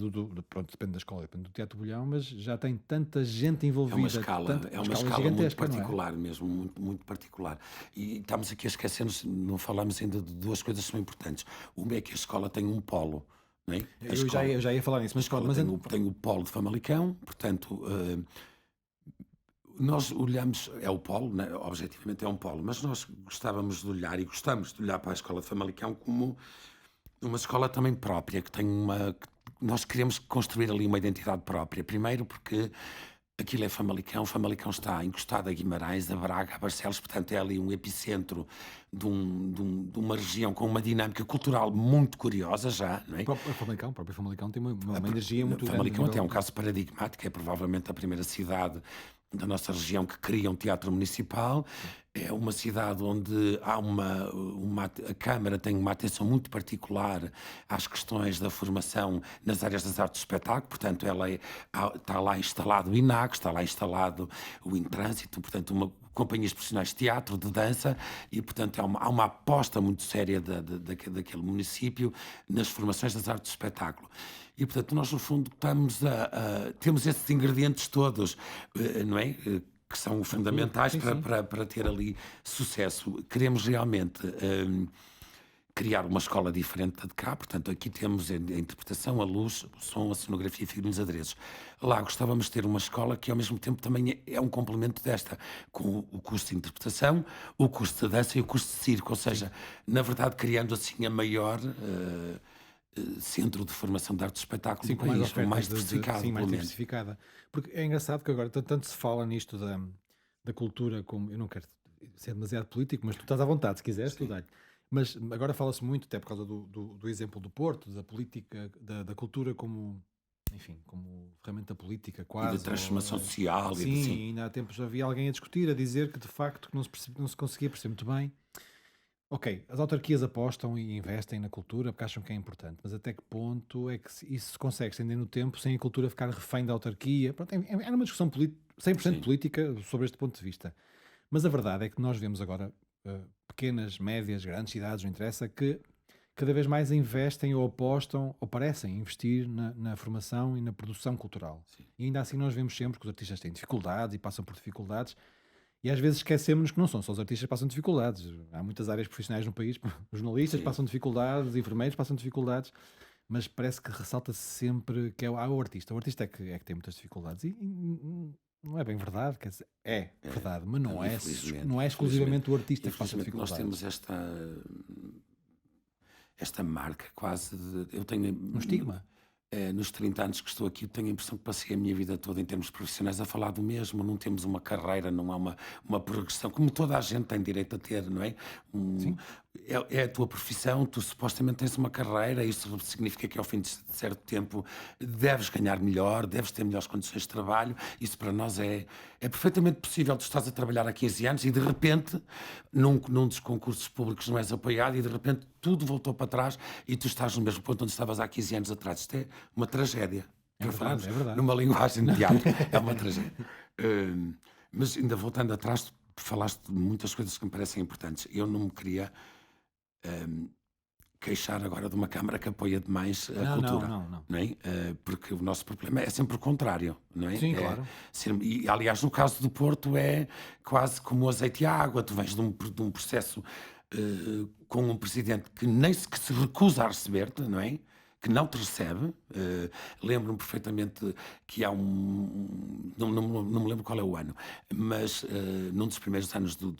pronto, depende da escola, depende do Teatro Bolhão, mas já tem tanta gente envolvida, é uma escala muito gigantesca, não é? particular mesmo, muito, muito particular. E estamos aqui a esquecer-nos, não falamos ainda de duas coisas que são importantes. Uma é que a escola tem um polo, não é? Eu já ia falar nisso, mas pronto, Tem o polo de Famalicão, portanto, nós olhamos, é o polo, né? Objetivamente é um polo, mas nós gostávamos de olhar e gostamos de olhar para a escola de Famalicão como uma escola também própria, que tem nós queremos construir ali uma identidade própria. Primeiro porque aquilo é Famalicão, Famalicão está encostado a Guimarães, a Braga, a Barcelos, portanto é ali um epicentro de uma região com uma dinâmica cultural muito curiosa já, não é? O próprio Famalicão tem uma energia muito grande. Famalicão até é um caso paradigmático, é provavelmente a primeira cidade da nossa região que cria um teatro municipal. É uma cidade onde há a Câmara tem uma atenção muito particular às questões da formação nas áreas das artes de espetáculo, portanto está lá instalado o INAC, está lá instalado o Intrânsito, portanto companhias profissionais de teatro, de dança, e portanto há uma aposta muito séria daquele município nas formações das artes de espetáculo. E portanto nós no fundo temos esses ingredientes todos, não é? Que são fundamentais Sim, sim. para ter ali sucesso. Queremos realmente criar uma escola diferente da de cá, portanto aqui temos a interpretação, a luz, o som, a cenografia e figurinos adereços. Lá gostávamos de ter uma escola que ao mesmo tempo também é um complemento desta, com o curso de interpretação, o curso de dança e o curso de circo, ou seja, na verdade criando assim a maior centro de formação de arte de espetáculo Sim, do com mais país, ofertas mais diversificado, sim, mais pelo menos. diversificada. Porque é engraçado que agora tanto se fala nisto da cultura, como eu não quero ser demasiado político, mas tu estás à vontade, se quiseres, tu dá-lhe. Mas agora fala-se muito, até por causa do exemplo do Porto, da política, da cultura como, enfim, como ferramenta política E quase. de transformação ou, social. sim, ainda há tempos havia alguém a discutir, a dizer que de facto que não se conseguia perceber muito bem. Ok, as autarquias apostam e investem na cultura porque acham que é importante, mas até que ponto é que isso se consegue estender no tempo sem a cultura ficar refém da autarquia? Pronto, era uma discussão 100% Sim. política sobre este ponto de vista. Mas a verdade é que nós vemos agora pequenas, médias, grandes cidades, não interessa, que cada vez mais investem ou apostam ou parecem investir na formação e na produção cultural. Sim. E ainda assim nós vemos sempre que os artistas têm dificuldades e passam por dificuldades. E às vezes esquecemos que não são só os artistas que passam dificuldades. Há muitas áreas profissionais no país, os jornalistas Sim. passam dificuldades, os enfermeiros passam dificuldades, mas parece que ressalta-se sempre que é o artista. O artista é que tem muitas dificuldades. E não é bem verdade, quer dizer, é verdade, mas não é Infelizmente, exclusivamente o artista que passa infelizmente nós dificuldades. temos esta marca quase eu tenho Um estigma. nos 30 anos que estou aqui, tenho a impressão que passei a minha vida toda em termos profissionais a falar do mesmo. Não temos uma carreira, não há uma progressão, como toda a gente tem direito a ter, não é? Sim. É a tua profissão, tu supostamente tens uma carreira, isso significa que ao fim de certo tempo deves ganhar melhor, deves ter melhores condições de trabalho. Isso para nós é perfeitamente possível. Tu estás a trabalhar há 15 anos e de repente, num dos concursos públicos não és apoiado e de repente tudo voltou para trás e tu estás no mesmo ponto onde estavas há 15 anos atrás. Isto é uma tragédia. É Para verdade, falarmos é verdade. numa linguagem de teatro, é uma tragédia. Mas ainda voltando atrás, falaste de muitas coisas que me parecem importantes. Eu não me queria hum, queixar agora de uma Câmara que apoia demais a Não, não, cultura, não, não. não é? Porque o nosso problema é sempre o contrário, não é? Sim, claro. E, aliás, no caso do Porto é quase como o azeite e a água. Tu vens de um processo com um presidente que nem se, que se recusa a receber-te, não é? Que não te recebe. Lembro-me perfeitamente que há não me lembro qual é o ano, mas num dos primeiros anos do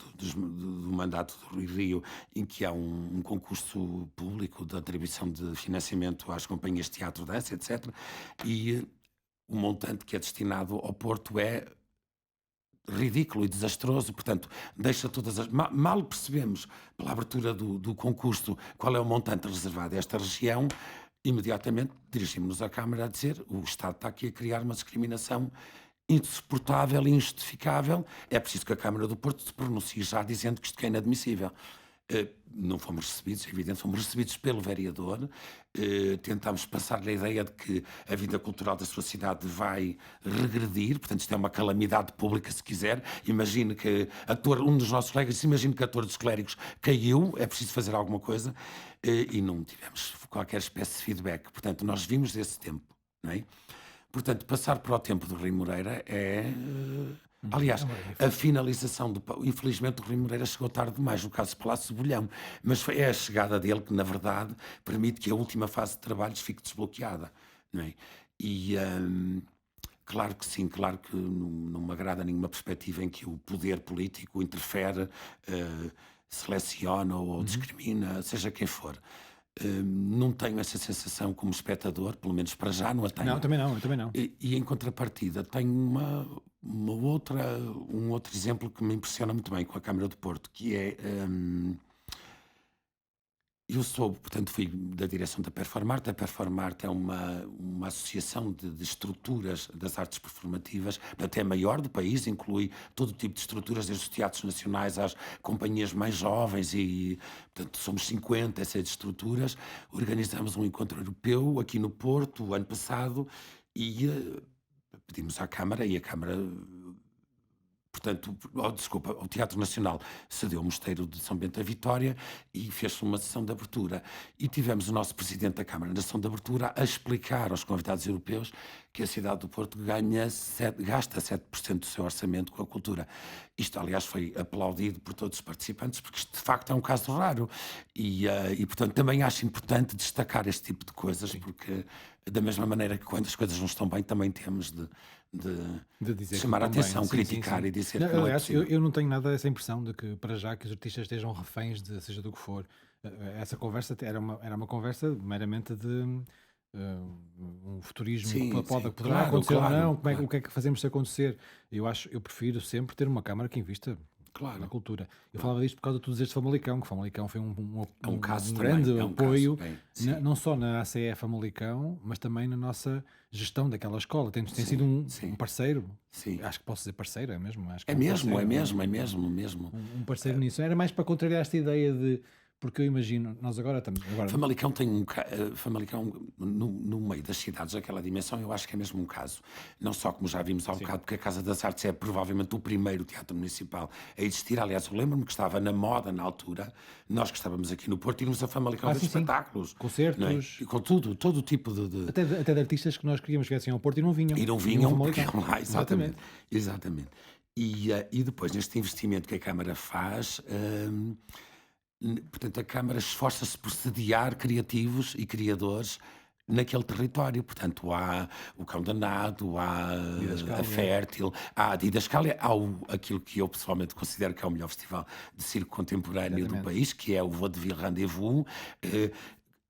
mandato do Rui Rio, em que há um concurso público de atribuição de financiamento às companhias de teatro, dança, etc. E o montante que é destinado ao Porto é ridículo e desastroso, portanto, deixa todas as. Mal percebemos, pela abertura do concurso, qual é o montante reservado a esta região, imediatamente dirigimos-nos à Câmara a dizer: o Estado está aqui a criar uma discriminação insuportável e injustificável. É preciso que a Câmara do Porto se pronuncie já dizendo que isto é inadmissível. Não fomos recebidos, é evidente, fomos recebidos pelo vereador. Tentámos passar-lhe a ideia de que a vida cultural da sua cidade vai regredir, portanto isto é uma calamidade pública, se quiser. Imagine que um dos nossos colegas disse: imagine que a Torre dos Clérigos caiu, é preciso fazer alguma coisa, e não tivemos qualquer espécie de feedback. Portanto, nós vimos desse tempo, não é? Portanto, passar para o tempo do Rui Moreira é. Aliás, a finalização Infelizmente, o Rui Moreira chegou tarde demais, no caso do Palácio de Bolhão, mas é a chegada dele que, na verdade, permite que a última fase de trabalhos fique desbloqueada, não é? E. Claro que sim, claro que não me agrada nenhuma perspectiva em que o poder político interfere, seleciona ou discrimina, seja quem for. Não tenho essa sensação como espectador, pelo menos para já não a Não, tenho. também não, eu também não. E em contrapartida, tenho um outro exemplo que me impressiona muito bem com a Câmara do Porto, que é. Eu portanto, fui da direção da Performarte. A Performarte é uma associação de estruturas das artes performativas, portanto, é a maior do país, inclui todo tipo de estruturas, desde os teatros nacionais às companhias mais jovens, e, portanto, somos 50 essas estruturas. Organizamos um encontro europeu aqui no Porto, o ano passado, e pedimos à Câmara, e a Câmara. Portanto, desculpa, o Teatro Nacional cedeu o Mosteiro de São Bento da Vitória e fez uma sessão de abertura. E tivemos o nosso Presidente da Câmara na sessão de abertura a explicar aos convidados europeus que a cidade do Porto gasta 7% do seu orçamento com a cultura. Isto, aliás, foi aplaudido por todos os participantes, porque isto, de facto, é um caso raro. E portanto, também acho importante destacar este tipo de coisas, porque, da mesma maneira que quando as coisas não estão bem, também temos de dizer chamar a que estão atenção, bem. Sim, criticar sim. e dizer Não, que não é aliás, possível. eu não tenho nada essa impressão de que, para já, que os artistas estejam reféns de seja do que for. Essa conversa era uma conversa meramente de um futurismo que Sim, sim, poderá claro, acontecer ou não, claro, claro, o que é que fazemos se acontecer. Eu prefiro sempre ter uma Câmara que invista na claro. cultura. Eu falava disto por causa de tu dizeres Famalicão, que Famalicão foi É um caso um também, grande é um apoio, caso, sim, não só na ACE Famalicão, mas também na nossa gestão daquela escola. Tem sido sim, um sim, parceiro, sim. acho que posso dizer parceiro, é mesmo? Acho que É é um mesmo, é parceiro, mesmo, é mesmo, mesmo. um parceiro nisso. Era mais para contrariar esta ideia de. Porque eu imagino, nós agora estamos. Agora, Famalicão tem Famalicão, no meio das cidades, aquela dimensão, eu acho que é mesmo um caso. Não só, como já vimos há bocado, porque a Casa das Artes é provavelmente o primeiro teatro municipal a existir. Aliás, eu lembro-me que estava na moda na altura, nós que estávamos aqui no Porto, irmos a Famalicão ver sim, sim. espetáculos. Não é? Concertos. E com tudo, todo o tipo de. Até de artistas que nós queríamos que viessem ao Porto e não vinham. E não Vinham ao vinham porque Famalicão. iam lá, exatamente. Exatamente. E depois, neste investimento que a Câmara faz, portanto, a Câmara esforça-se por sediar criativos e criadores naquele território. Portanto, há o Cão Danado, há Didascália. a Fértil, há a Didascália, há aquilo que eu pessoalmente considero que é o melhor festival de circo contemporâneo do Exatamente. país, que é o Vaudeville Rendezvous,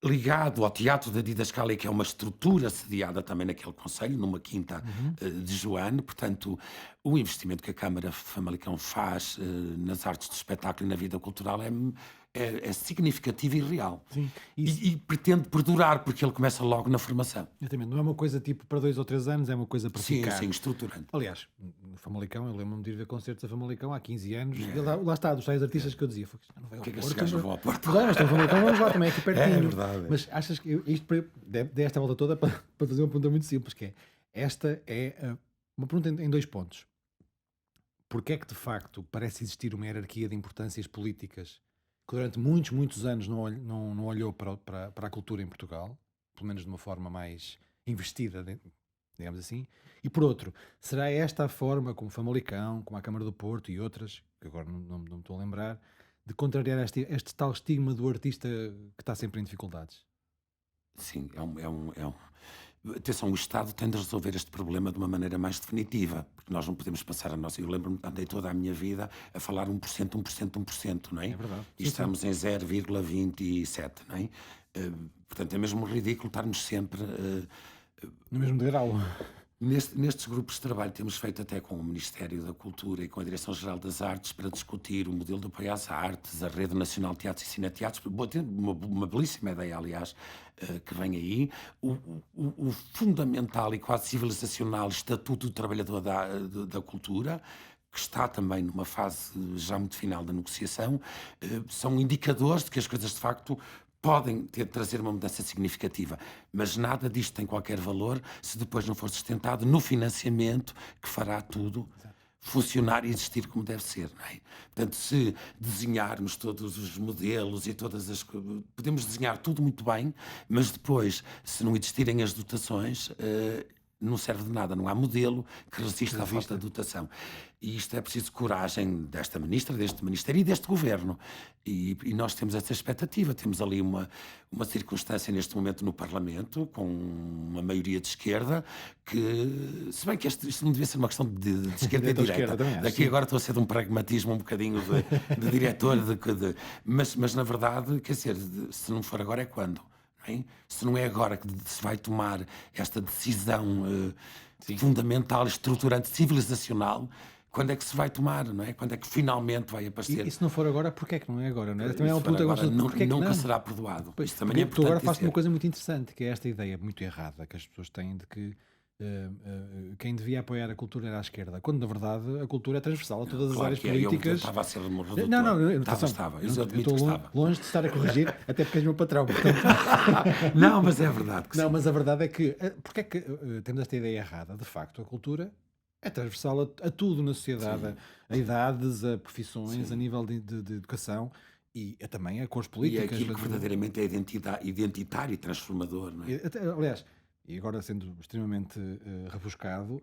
ligado ao Teatro da Didascália, que é uma estrutura sediada também naquele concelho, numa quinta de Joane. Portanto, o investimento que a Câmara Famalicão faz nas artes de espetáculo e na vida cultural é significativo e real. Sim. E pretende perdurar, porque ele começa logo na formação. Exatamente. Não é uma coisa tipo para 2 ou 3 anos, é uma coisa para Sim, ficar. sim, estruturante. Aliás, no Famalicão, eu lembro-me de ir ver concertos a Famalicão há 15 anos. E lá está, dos tais artistas que eu dizia: não vai ao que é que Porto, estes gajos vão ao Porto? Mas estão a Famalicão, vamos lá também, aqui pertinho. É verdade. Mas achas que isto dei esta volta toda para fazer uma pergunta muito simples, que é, esta é uma pergunta em 2 pontos. porque é que de facto parece existir uma hierarquia de importâncias políticas que durante muitos, muitos anos não olhou para a cultura em Portugal, pelo menos de uma forma mais investida, digamos assim. E por outro, será esta a forma como Famalicão, como a Câmara do Porto e outras, que agora não me estou a lembrar, de contrariar este tal estigma do artista que está sempre em dificuldades? Sim, atenção, o Estado tem de resolver este problema de uma maneira mais definitiva, porque nós não podemos passar a nossa. Eu lembro-me, andei toda a minha vida a falar 1%, 1%, 1%, não é? É verdade. E Sim, sim. estamos em 0,27, não é? Portanto, é mesmo ridículo estarmos sempre. No mesmo degrau. Nestes grupos de trabalho temos feito até com o Ministério da Cultura e com a Direção-Geral das Artes para discutir o modelo de apoio às artes, a Rede Nacional de Teatros e Cineteatros, uma belíssima ideia, aliás, que vem aí. O fundamental e quase civilizacional Estatuto do Trabalhador da Cultura, que está também numa fase já muito final da negociação, são indicadores de que as coisas de facto podem trazer uma mudança significativa, mas nada disto tem qualquer valor se depois não for sustentado no financiamento que fará tudo funcionar e existir como deve ser, não é? Portanto, se desenharmos todos os modelos e todas as podemos desenhar tudo muito bem, mas depois, se não existirem as dotações, não serve de nada, não há modelo que resista à falta de dotação. E isto é preciso coragem desta ministra, deste Ministério e deste Governo. E nós temos essa expectativa. Temos ali uma circunstância neste momento no Parlamento, com uma maioria de esquerda, que, se bem que isto não devia ser uma questão de esquerda e direita. Daqui agora estou a ser de um pragmatismo um bocadinho de diretor, mas na verdade, quer dizer, se não for agora é quando? Se não é agora que se vai tomar esta decisão fundamental, estruturante, civilizacional, quando é que se vai tomar, não é? Quando é que finalmente vai aparecer? E se não for agora, porquê é que não é agora? Não é? Também é um ponto que eu gosto de porque é que nunca não? será perdoado. Pois, Isso também é tu agora importante fazes uma dizer. coisa muito interessante, que é esta ideia muito errada que as pessoas têm de que quem devia apoiar a cultura era a esquerda, quando na verdade a cultura é transversal a todas as Claro áreas que é, eu políticas. estava a ser um redutor. Não, Estava. Eu admito que estou estava. longe de estar a corrigir, até porque és meu patrão. Portanto, Não, mas é verdade que não, sim. mas a verdade é que, porque é que temos esta ideia errada? De facto, a cultura é transversal a tudo na sociedade, a idades, a profissões, a nível de educação e também a cores E é políticas. aquilo que verdadeiramente é identitário e transformador, não é? Aliás, e agora sendo extremamente rebuscado,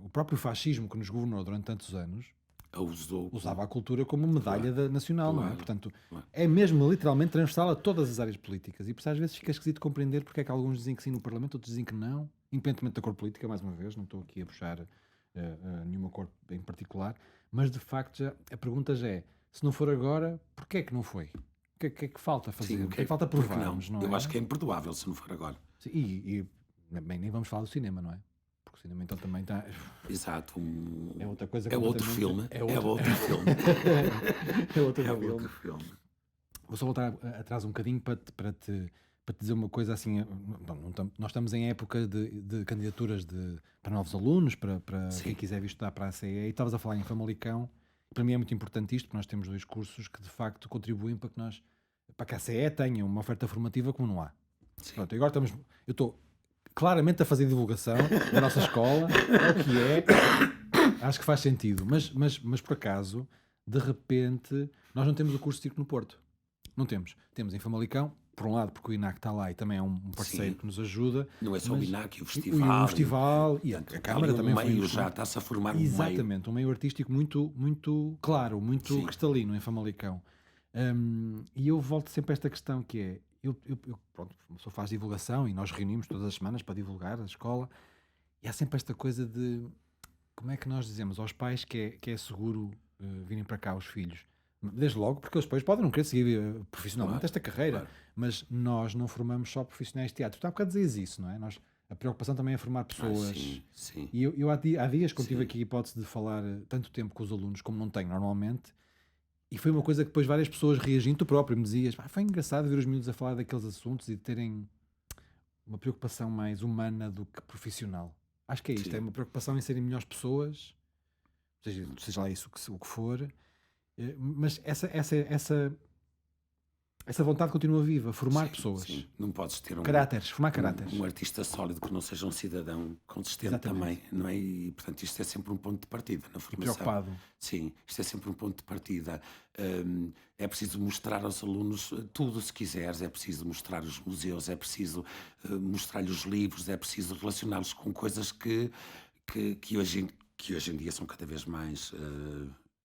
o próprio fascismo que nos governou durante tantos anos A usou. usava a cultura como medalha nacional, não é? Claro, Portanto, claro. é mesmo literalmente transversal a todas as áreas políticas. E por isso às vezes fica esquisito compreender porque é que alguns dizem que sim no Parlamento, outros dizem que não, independentemente da cor política, mais uma vez, não estou aqui a puxar nenhuma cor em particular, mas de facto a pergunta já é, se não for agora, porquê é que não foi? O que é que falta fazer? Sim, O que é que falta porque provarmos, não é? Eu acho que é imperdoável se não for agora. Sim, bem, nem vamos falar do cinema, não é? Porque o cinema então também está... Exato. É outra coisa É outro completamente- filme. É É outro, outro filme. é outro É filme. outro filme. Vou só voltar atrás um bocadinho para te dizer uma coisa assim. Nós estamos em época de candidaturas para novos alunos, para quem quiser vir estudar para a CE, e estavas a falar em Famalicão. Para mim é muito importante isto, porque nós temos 2 cursos que de facto contribuem para que a CE tenha uma oferta formativa como não há. Pronto, e agora eu estou claramente a fazer divulgação da nossa escola, é o que é, acho que faz sentido, mas por acaso, de repente, nós não temos o curso de circo no Porto. Não temos. Temos em Famalicão, por um lado porque o INAC está lá e também é um parceiro Sim. que nos ajuda. Não é só o INAC, o E festival. o festival e a Portanto, Câmara ali também foi meio importante. já está-se a formar um meio. Exatamente, um meio artístico muito, muito claro, muito Sim. cristalino em Famalicão. E eu volto sempre a esta questão que é, pronto, a pessoa faz divulgação e nós reunimos todas as semanas para divulgar a escola e há sempre esta coisa de como é que nós dizemos aos pais que é seguro virem para cá os filhos. Desde logo, porque eles depois podem não querer seguir profissionalmente Claro, esta carreira, claro. mas nós não formamos só profissionais de teatro. Tu há bocado dizias isso, não é? A preocupação também é formar pessoas. Sim. E eu há dias, quando tive Sim. aqui a hipótese de falar tanto tempo com os alunos, como não tenho normalmente, e foi uma coisa que depois várias pessoas reagindo, tu próprio me dizias, foi engraçado ver os miúdos a falar daqueles assuntos e de terem uma preocupação mais humana do que profissional. Acho que é isto, Sim. é uma preocupação em serem melhores pessoas, seja lá isso o que for, mas essa essa vontade continua viva, formar Sim, pessoas. sim. Não podes ter Caráteres, formar caráteres. um artista sólido que não seja um cidadão consistente Exatamente. também, não é? E, portanto, isto é sempre um ponto de partida na E formação. preocupado. Sim, isto é sempre um ponto de partida. É preciso mostrar aos alunos tudo, se quiseres, é preciso mostrar os museus, é preciso mostrar-lhes os livros, é preciso relacioná-los com coisas que hoje em dia são cada vez mais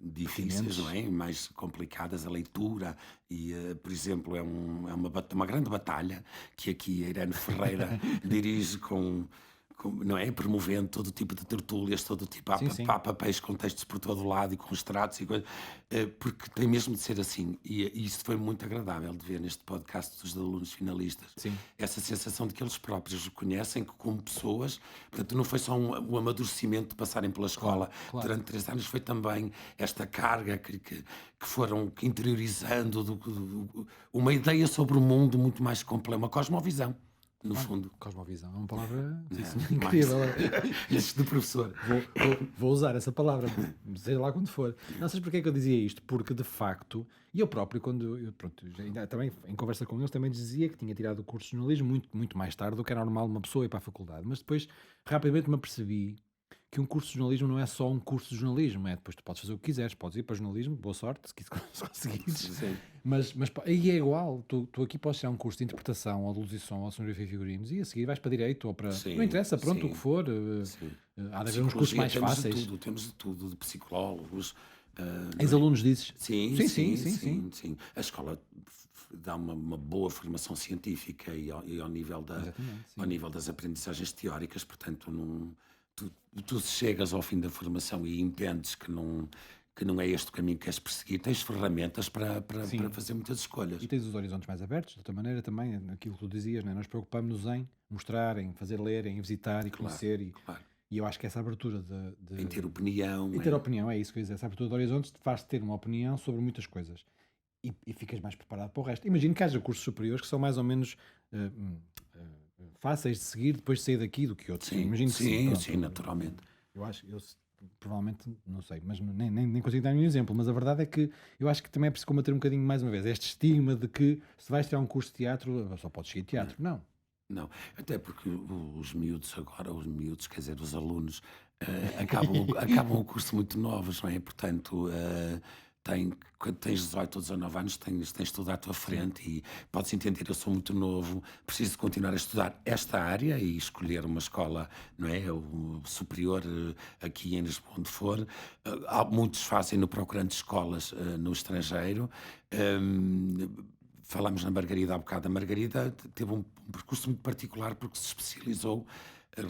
difíceis, não é? Mais complicadas, a leitura e, por exemplo, é uma grande batalha que aqui a Irene Ferreira dirige não é? Promovendo todo tipo de tertúlias, todo tipo, Sim, sim. há papéis com textos por todo lado e com extratos e coisas, porque tem mesmo de ser assim. E isso foi muito agradável de ver neste podcast dos alunos finalistas. Sim. Essa sensação de que eles próprios reconhecem que, como pessoas, portanto, não foi só um amadurecimento de passarem pela escola Claro. durante 3 anos, foi também esta carga que foram interiorizando uma ideia sobre o mundo muito mais completa, uma cosmovisão. No fundo. Cosmovisão é uma palavra Mais. incrível. Isto do professor. Vou usar essa palavra, seja lá quando for. Não sei porque é que eu dizia isto, porque de facto, e eu próprio, quando também em conversa com eles, também dizia que tinha tirado o curso de jornalismo muito mais tarde do que era normal uma pessoa ir para a faculdade. Mas depois, rapidamente me apercebi que um curso de jornalismo não é só um curso de jornalismo, depois tu podes fazer o que quiseres, podes ir para jornalismo, boa sorte, se conseguires. Sim. Mas aí é igual, tu aqui podes tirar um curso de interpretação, ou de luz e som, ou de sonografia e figurinos, e a seguir vais para direito, ou para... Sim, não interessa, pronto, sim, o que for. sim. Há de haver uns cursos mais Temos fáceis. temos de tudo, de psicólogos. Ex-alunos dizes? Sim, Sim, sim, sim, sim. sim. A escola dá uma boa formação científica e ao nível Exatamente, sim. ao nível das aprendizagens teóricas, portanto, tu chegas ao fim da formação e entendes que não é este o caminho que queres perseguir, tens ferramentas para Sim. fazer muitas escolhas. E tens os horizontes mais abertos, de outra maneira também, aquilo que tu dizias, né? Nós preocupamos-nos em mostrar, em fazer ler, em visitar e conhecer, Claro. e eu acho que essa abertura Em ter opinião. em ter opinião, é isso que eu ia dizer, essa abertura de horizontes te faz ter uma opinião sobre muitas coisas e ficas mais preparado para o resto. Imagino que haja cursos superiores que são mais ou menos fáceis de seguir depois de sair daqui do que outros. Sim, Imagino que sim, pronto. sim, naturalmente. Eu acho, provavelmente, não sei, mas nem consigo dar nenhum exemplo, mas a verdade é que eu acho que também é preciso combater um bocadinho mais uma vez este estigma de que se vais tirar um curso de teatro, só podes seguir teatro. Não. Não, até porque os miúdos agora, quer dizer, os alunos, acabam o curso muito novos, não é? Portanto, quando tens 18 ou 19 anos, tens tudo à tua frente e podes entender, eu sou muito novo, preciso continuar a estudar esta área e escolher uma escola, não é? O superior aqui em Lisboa, onde for. Muitos fazem-no procurando escolas no estrangeiro. Falámos na Margarida há bocado. A Margarida teve um percurso muito particular porque se especializou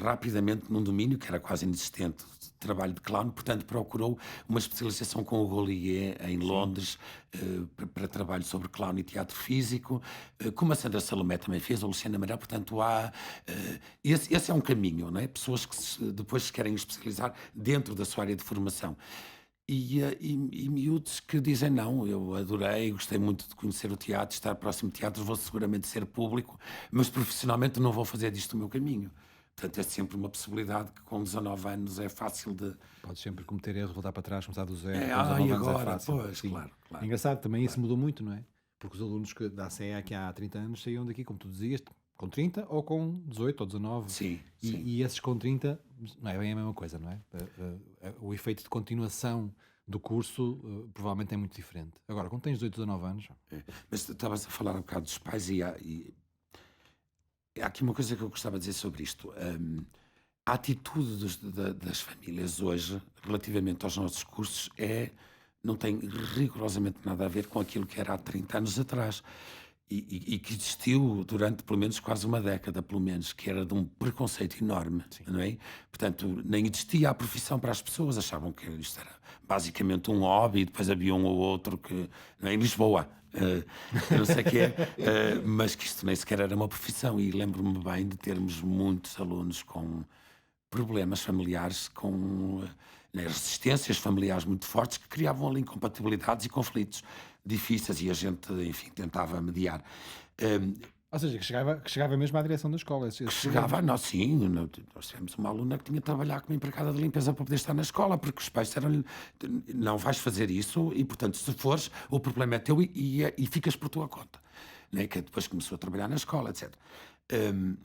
rapidamente num domínio que era quase inexistente, de trabalho de clown, portanto procurou uma especialização com o Golier em Londres para trabalho sobre clown e teatro físico, como a Sandra Salomé também fez, a Luciana Amaral, portanto esse é um caminho, não é? Pessoas que depois se querem especializar dentro da sua área de formação. E miúdos que dizem não, eu adorei, gostei muito de conhecer o teatro, estar próximo de teatro, vou seguramente ser público, mas profissionalmente não vou fazer disto o meu caminho. Portanto, é sempre uma possibilidade que com 19 anos é fácil de... Podes sempre cometer erros, voltar para trás, começar do zero. e Com 19 anos agora? fácil. Pois, Sim. claro. É engraçado, também isso mudou muito, não é? Porque os alunos da CEA que há 30 anos saíam daqui, como tu dizias, com 30 ou com 18 ou 19. Sim. E esses com 30 não é bem a mesma coisa, não é? O efeito de continuação do curso provavelmente é muito diferente. Agora, quando tens 18 ou 19 anos... Mas estavas a falar um bocado dos pais e há aqui uma coisa que eu gostava de dizer sobre isto. A atitude das famílias hoje, relativamente aos nossos cursos, não tem rigorosamente nada a ver com aquilo que era há 30 anos atrás. E que existiu durante pelo menos quase uma década, pelo menos, que era de um preconceito enorme, não é? Portanto, nem existia a profissão para as pessoas, achavam que isto era basicamente um hobby, e depois havia um ou outro que, não é? Em Lisboa, não sei o que mas que isto nem sequer era uma profissão. E lembro-me bem de termos muitos alunos com problemas familiares, com resistências familiares muito fortes, que criavam ali incompatibilidades e conflitos difíceis, e a gente, enfim, tentava mediar. Ou seja, que chegava mesmo à direção da escola. Que chegava a nós, sim, nós tivemos uma aluna que tinha de trabalhar como empregada de limpeza para poder estar na escola, porque os pais disseram-lhe, não vais fazer isso e, portanto, se fores, o problema é teu e ficas por tua conta. Né? Que depois começou a trabalhar na escola, etc. Hum,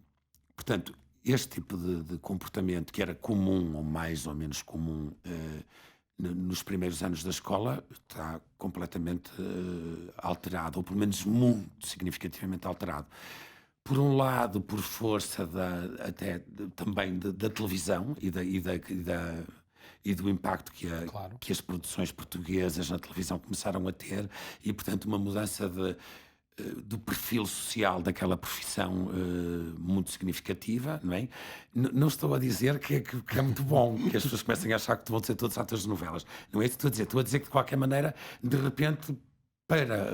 Portanto, este tipo de comportamento que era comum ou mais ou menos comum nos primeiros anos da escola está completamente alterado, ou pelo menos muito significativamente alterado. Por um lado, por força também da televisão e do impacto Claro. que as produções portuguesas na televisão começaram a ter, e portanto uma mudança do perfil social daquela profissão muito significativa, não é? Não estou a dizer que é muito bom que as pessoas comecem a achar que vão ser todos atores de novelas. Não é isso que estou a dizer que de qualquer maneira, de repente, para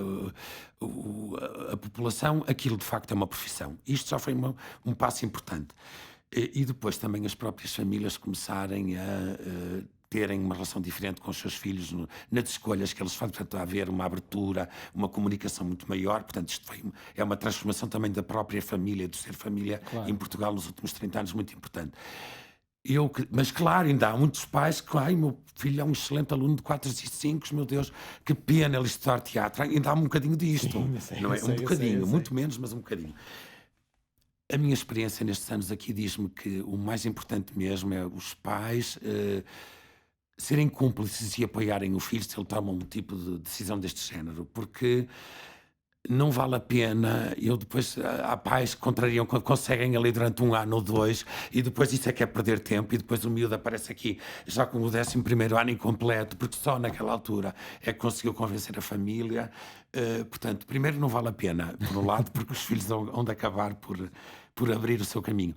a população, aquilo de facto é uma profissão. Isto já foi um passo importante. E depois também as próprias famílias começarem a terem uma relação diferente com os seus filhos nas escolhas que eles fazem, portanto, a haver uma abertura, uma comunicação muito maior, portanto, é uma transformação também da própria família, do ser família em Claro. Portugal nos últimos 30 anos, muito importante. Mas claro, ainda há muitos pais que, ai, meu filho é um excelente aluno de 4 e 5, meu Deus, que pena ele estudar teatro. Ainda há um bocadinho disto, Sim, eu sei, não eu é? Um sei, eu sei, bocadinho, eu sei. muito menos, mas um bocadinho. A minha experiência nestes anos aqui diz-me que o mais importante mesmo é os pais serem cúmplices e apoiarem o filho se ele toma um tipo de decisão deste género, porque não vale a pena. Eu depois, há pais que contrariam quando conseguem ali durante um ano ou dois, e depois isso é que é perder tempo, e depois o miúdo aparece aqui já com o 11º ano incompleto, porque só naquela altura é que conseguiu convencer a família. Portanto, primeiro não vale a pena, por um lado, porque os filhos vão de acabar por abrir o seu caminho.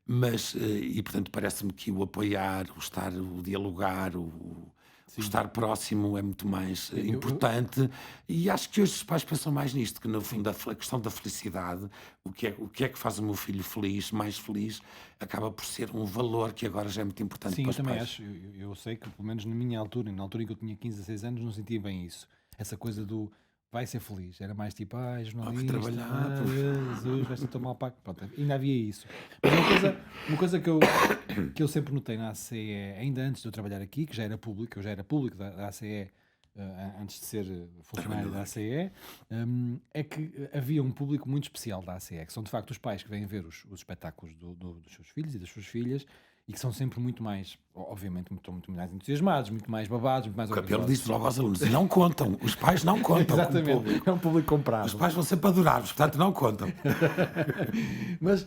Mas, e portanto, parece-me que o apoiar, o dialogar, o Sim. estar próximo é muito mais Eu, importante, e acho que hoje os pais pensam mais nisto, que no fundo a questão da felicidade, o que é que faz o meu filho feliz, mais feliz, acaba por ser um valor que agora já é muito importante sim, para eu os também pais. acho. Eu sei que, pelo menos na minha altura, na altura em que eu tinha 15 a 6 anos, não sentia bem isso. Essa coisa do vai ser feliz. Era mais tipo, ai, Vai jornalista, trabalhar, ai, puf. Jesus, vai ser tão mal pago. Pronto, ainda havia isso. Mas uma coisa que eu sempre notei na ACE, ainda antes de eu trabalhar aqui, que já era público, eu já era público da ACE, antes de ser funcionário da Trabalhador. ACE, é que havia um público muito especial da ACE, que são de facto os pais que vêm ver os espetáculos dos seus filhos e das suas filhas, e que são sempre muito mais, obviamente, muito mais entusiasmados, muito mais babados, muito mais O Capelo orgulhosos. disse logo aos alunos: não contam, os pais não contam com o Exatamente, público. é um público Os comprado. pais vão sempre adorar-vos, portanto não contam. Mas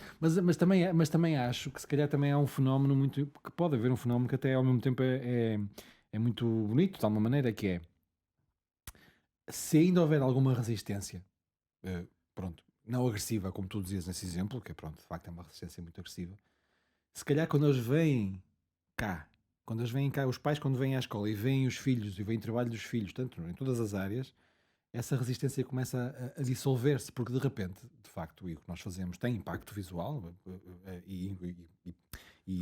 também acho que se calhar também há um fenómeno muito. Que pode haver um fenómeno que até ao mesmo tempo é muito bonito, de alguma maneira, que é se ainda houver alguma resistência, eh, pronto, não agressiva, como tu dizias nesse exemplo, que é pronto, de facto é uma resistência muito agressiva, se calhar quando eles vêm cá, os pais quando vêm à escola e veem os filhos e veem o trabalho dos filhos, tanto em todas as áreas, essa resistência começa a dissolver-se, porque de repente, de facto, e o que nós fazemos tem impacto visual e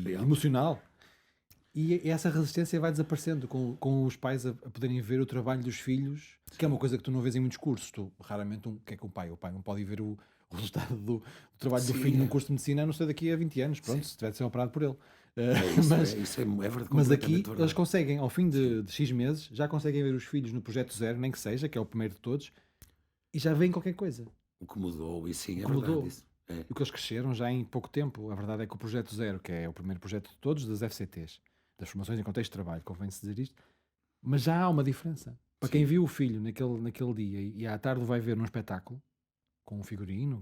Real. emocional. E essa resistência vai desaparecendo com os pais a poderem ver o trabalho dos filhos, que é uma coisa que tu não vês em muitos cursos. Tu, raramente, o que é que o pai não pode ir ver o resultado do trabalho do filho Sim, num curso de medicina, a não ser daqui a 20 anos, pronto, sim. se tiver de ser operado por ele. É isso, Mas, é verdade, mas aqui completamente eles verdade. conseguem, ao fim Sim. de X meses, já conseguem ver os filhos no projeto zero, nem que seja, que é o primeiro de todos, e já veem qualquer coisa. O que mudou, e sim, O é que verdade mudou. isso. É. E o que eles cresceram já em pouco tempo. A verdade é que o projeto zero, que é o primeiro projeto de todos, das FCTs, das formações em contexto de trabalho, convém-se dizer isto, mas já há uma diferença. Para quem Sim. viu o filho naquele dia e à tarde o vai ver num espetáculo, com um figurino,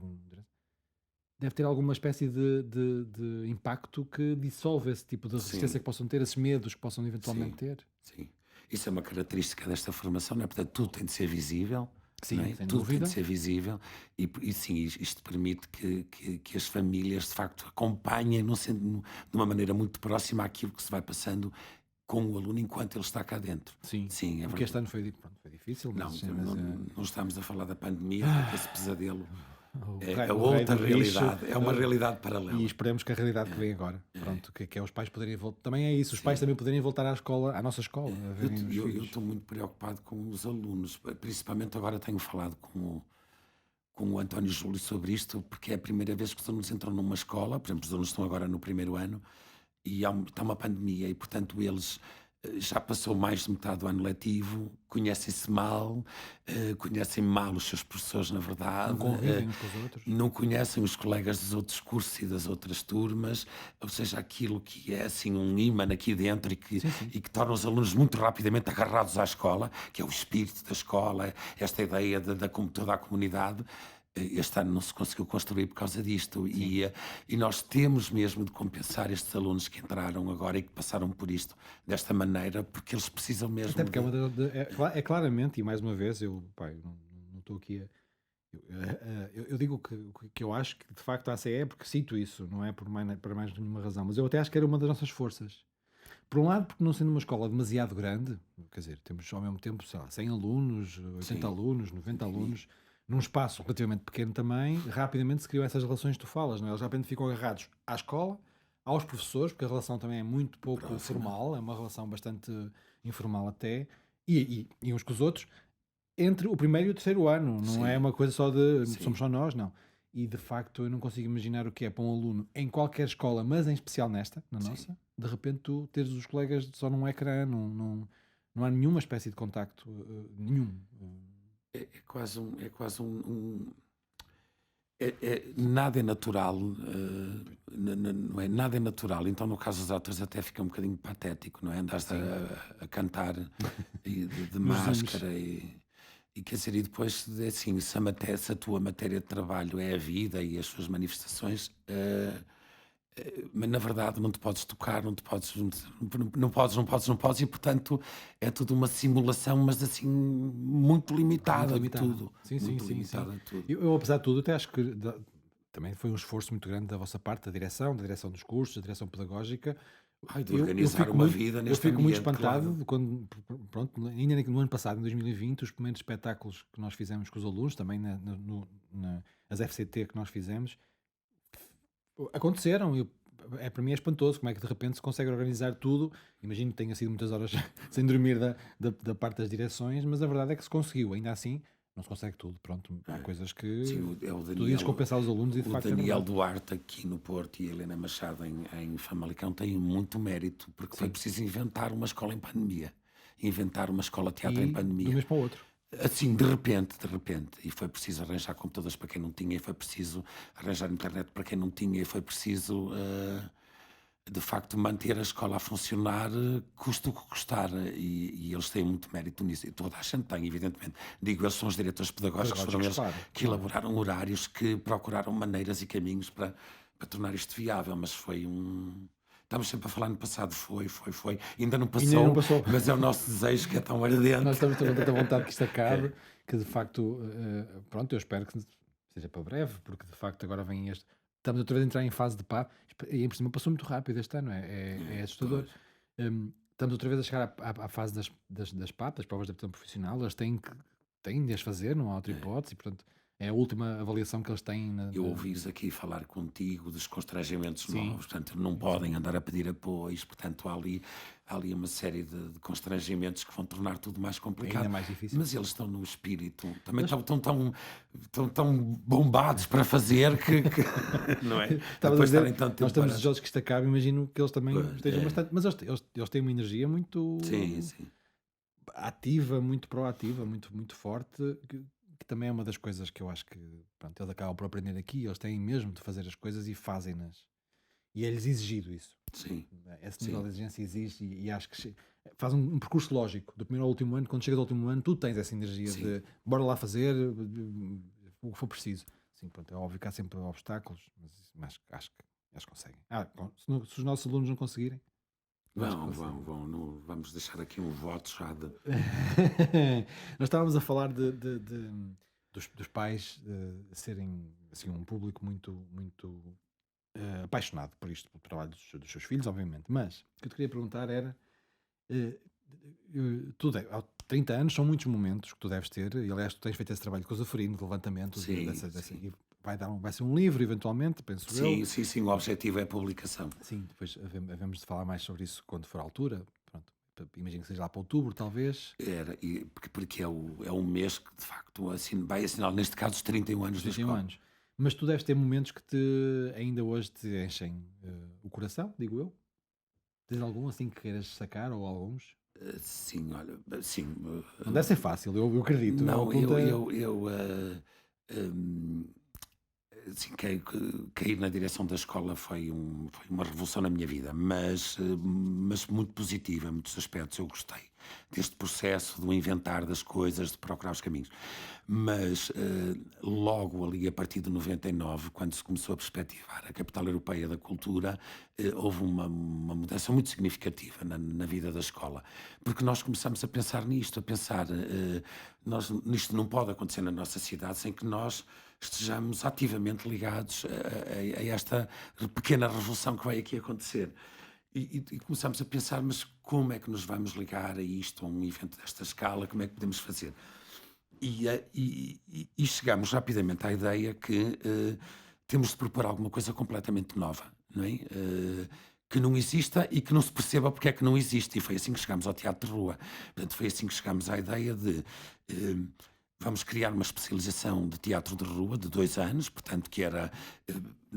deve ter alguma espécie de impacto que dissolve esse tipo de resistência Sim, que possam ter, esses medos que possam eventualmente sim, ter. sim. Isso é uma característica desta formação, não é? Portanto, tudo tem de ser visível, não Sim, é? sem Tudo tem de dúvida. ser visível, e sim, isto permite que as famílias de facto acompanhem, não sendo de uma maneira muito próxima àquilo que se vai passando com o aluno enquanto ele está cá dentro. Sim. Sim, é Porque este verdade. ano pronto, foi difícil, Não, não estamos a falar da pandemia, porque esse pesadelo é o rei outra do bicho, realidade, é uma realidade e paralela. esperemos que a realidade que vem agora, pronto, que é os pais poderem voltar, também é isso, os pais Sim. também poderem voltar à escola, à nossa escola, a Eu verem os eu filhos. estou muito preocupado com os alunos, principalmente agora tenho falado com com o António Júlio sobre isto, porque é a primeira vez que os alunos entram numa escola, por exemplo, os alunos estão agora no primeiro ano, e está uma pandemia, e portanto eles já passou mais de metade do ano letivo, conhecem-se mal, conhecem mal os seus professores, na Não verdade, convivem uns com os outros. não conhecem os colegas dos outros cursos e das outras turmas, ou seja, aquilo que é assim um ímã aqui dentro Sim, sim. e que torna os alunos muito rapidamente agarrados à escola, que é o espírito da escola, esta ideia como toda a comunidade. Este ano não se conseguiu construir por causa disto Sim. e nós temos mesmo de compensar estes alunos que entraram agora e que passaram por isto desta maneira, porque eles precisam Até mesmo porque é, de... é claramente, e mais uma vez, eu, pá, eu não estou aqui a. Eu digo que eu acho que de facto a ACE é porque cito isso, não é por mais nenhuma razão, mas eu até acho que era uma das nossas forças. Por um lado, porque não sendo uma escola demasiado grande, quer dizer, temos ao mesmo tempo, sei lá, 100 alunos, 80 Sim, alunos, 90 e- alunos, num espaço relativamente pequeno também, rapidamente se criam essas relações que tu falas, não é? Eles rapidamente ficam agarrados à escola, aos professores, porque a relação também é muito pouco próxima. formal, é uma relação bastante informal até, e uns com os outros, entre o primeiro e o terceiro ano, não é Sim, uma coisa só de sim. somos só nós, não. E de facto eu não consigo imaginar o que é para um aluno em qualquer escola, mas em especial nesta, na Sim. nossa, de repente tu teres os colegas só num ecrã, não há nenhuma espécie de contacto, nenhum. É quase nada é natural, não é? Nada é natural. Então, no caso dos atores, até fica um bocadinho patético, não é? Andares Sim, a cantar de nos zooms. máscara e quer dizer, e depois, assim, se a tua matéria de trabalho é a vida e as suas manifestações, mas na verdade não te podes tocar, não te podes, não podes, e portanto é tudo uma simulação, mas assim muito Muito limitada de limitada. tudo, Sim, sim, muito sim, sim. limitada de tudo. Eu, apesar de tudo, até acho que também foi um esforço muito grande da vossa parte, da direção dos cursos, da direção pedagógica. Ai, de Eu organizar fico uma muito, vida eu neste fico muito ambiente, espantado claro. de quando, pronto, ainda no ano passado, em 2020, os primeiros espetáculos que nós fizemos com os alunos, também nas FCT que nós fizemos, aconteceram. Para mim é espantoso como é que de repente se consegue organizar tudo. Imagino que tenha sido muitas horas sem dormir da parte das direções, mas a verdade é que se conseguiu. Ainda assim, não se consegue tudo. Pronto, há coisas que Sim, é tu dizes compensar os alunos e de O facto é Daniel verdade. Duarte aqui no Porto e a Helena Machado em Famalicão têm muito mérito, porque foi Sim. preciso inventar uma escola em pandemia, inventar uma escola de teatro em E do pandemia. mês para o outro. Assim, de repente, e foi preciso arranjar computadores para quem não tinha, e foi preciso arranjar internet para quem não tinha, e foi preciso, de facto, manter a escola a funcionar, custe o que custar, e eles têm muito mérito nisso, e toda a gente tem, evidentemente. Digo, eles são os diretores pedagógicos, foram Pedagógicos, eles claro, que claro. elaboraram horários, que procuraram maneiras e caminhos para tornar isto viável, mas foi um... Estamos sempre a falar no passado, foi. Ainda não E ainda não passou, passou. mas é o nosso desejo que é tão Nós ardente. estamos com tanta vontade que isto acabe, É, que de facto, pronto, eu espero que seja para breve, porque de facto agora vem este. Estamos outra vez a entrar em fase de PAP, e por cima passou muito rápido este ano, é assustador. pois. Estamos outra vez a chegar à fase das PAP, das provas de aptidão profissional, eles têm de as fazer, não há outra hipótese, e portanto é a última avaliação que eles têm. Eu ouvi-os aqui falar contigo dos constrangimentos Sim, novos, portanto, não podem andar a pedir apoios, portanto, há ali uma série de constrangimentos que vão tornar tudo mais é ainda complicado. mais difícil. Mas eles estão no espírito, também Eles, estão tão bombados para fazer não é? estavas a Depois de dizer, estarem tanto nós tempo estamos parados. desejosos que isto acabe, imagino que eles também Pois, estejam bastante, mas eles têm uma energia sim, muito sim, ativa, muito proativa, muito forte, que também é uma das coisas que eu acho que pronto, eles acabam por aprender aqui, eles têm mesmo de fazer as coisas e fazem-nas. E é-lhes exigido isso. sim, Esse nível sim, de exigência existe e acho que faz um percurso lógico. Do primeiro ao último ano, quando chegas ao último ano, tu tens essa energia sim. de bora lá fazer o que for preciso. Sim, pronto, é óbvio que há sempre obstáculos, mas acho que conseguem. Bom, se os nossos alunos não conseguirem, eu acho que conseguem. Vamos deixar aqui um voto já de... Nós estávamos a falar dos pais serem assim, um público muito apaixonado por isto, pelo trabalho dos seus filhos, obviamente. Mas o que eu te queria perguntar era: eh, há 30 anos são muitos momentos que tu deves ter, e aliás, tu tens feito esse trabalho com o Zafarino de levantamento Sim, e sim. vai ser um livro, eventualmente, penso eu. Sim, sim, sim, o objetivo é a publicação. Sim, depois havemos de falar mais sobre isso quando for a altura, pronto, imagino que seja lá para outubro, talvez, Era, porque é um mês que de facto vai assinalar, neste caso, os 31 anos da 31 escola. anos. Mas tu deves ter momentos que te, ainda hoje te enchem o coração, digo eu. Tens algum assim que queiras sacar ou alguns? Sim, olha, sim. Não deve ser fácil, eu acredito. É uma Não, pergunta. hum, sim, cair na direção da escola foi uma revolução na minha vida, mas muito positiva, em muitos aspectos. Eu gostei deste processo do inventar das coisas, de procurar os caminhos. Mas logo ali, a partir de 99, quando se começou a perspectivar a capital europeia da cultura, houve uma mudança muito significativa na vida da escola. Porque nós começamos a pensar nisto, a pensar, nisto não pode acontecer na nossa cidade sem que nós estejamos ativamente ligados a esta pequena revolução que vai aqui acontecer. E começamos a pensar, mas como é que nos vamos ligar a isto, a um evento desta escala, como é que podemos fazer? E chegamos rapidamente à ideia que temos de propor alguma coisa completamente nova, não é? Que não exista e que não se perceba porque é que não existe. E foi assim que chegámos ao teatro de rua. Portanto, foi assim que chegámos à ideia de vamos criar uma especialização de teatro de rua de 2 anos, portanto, que era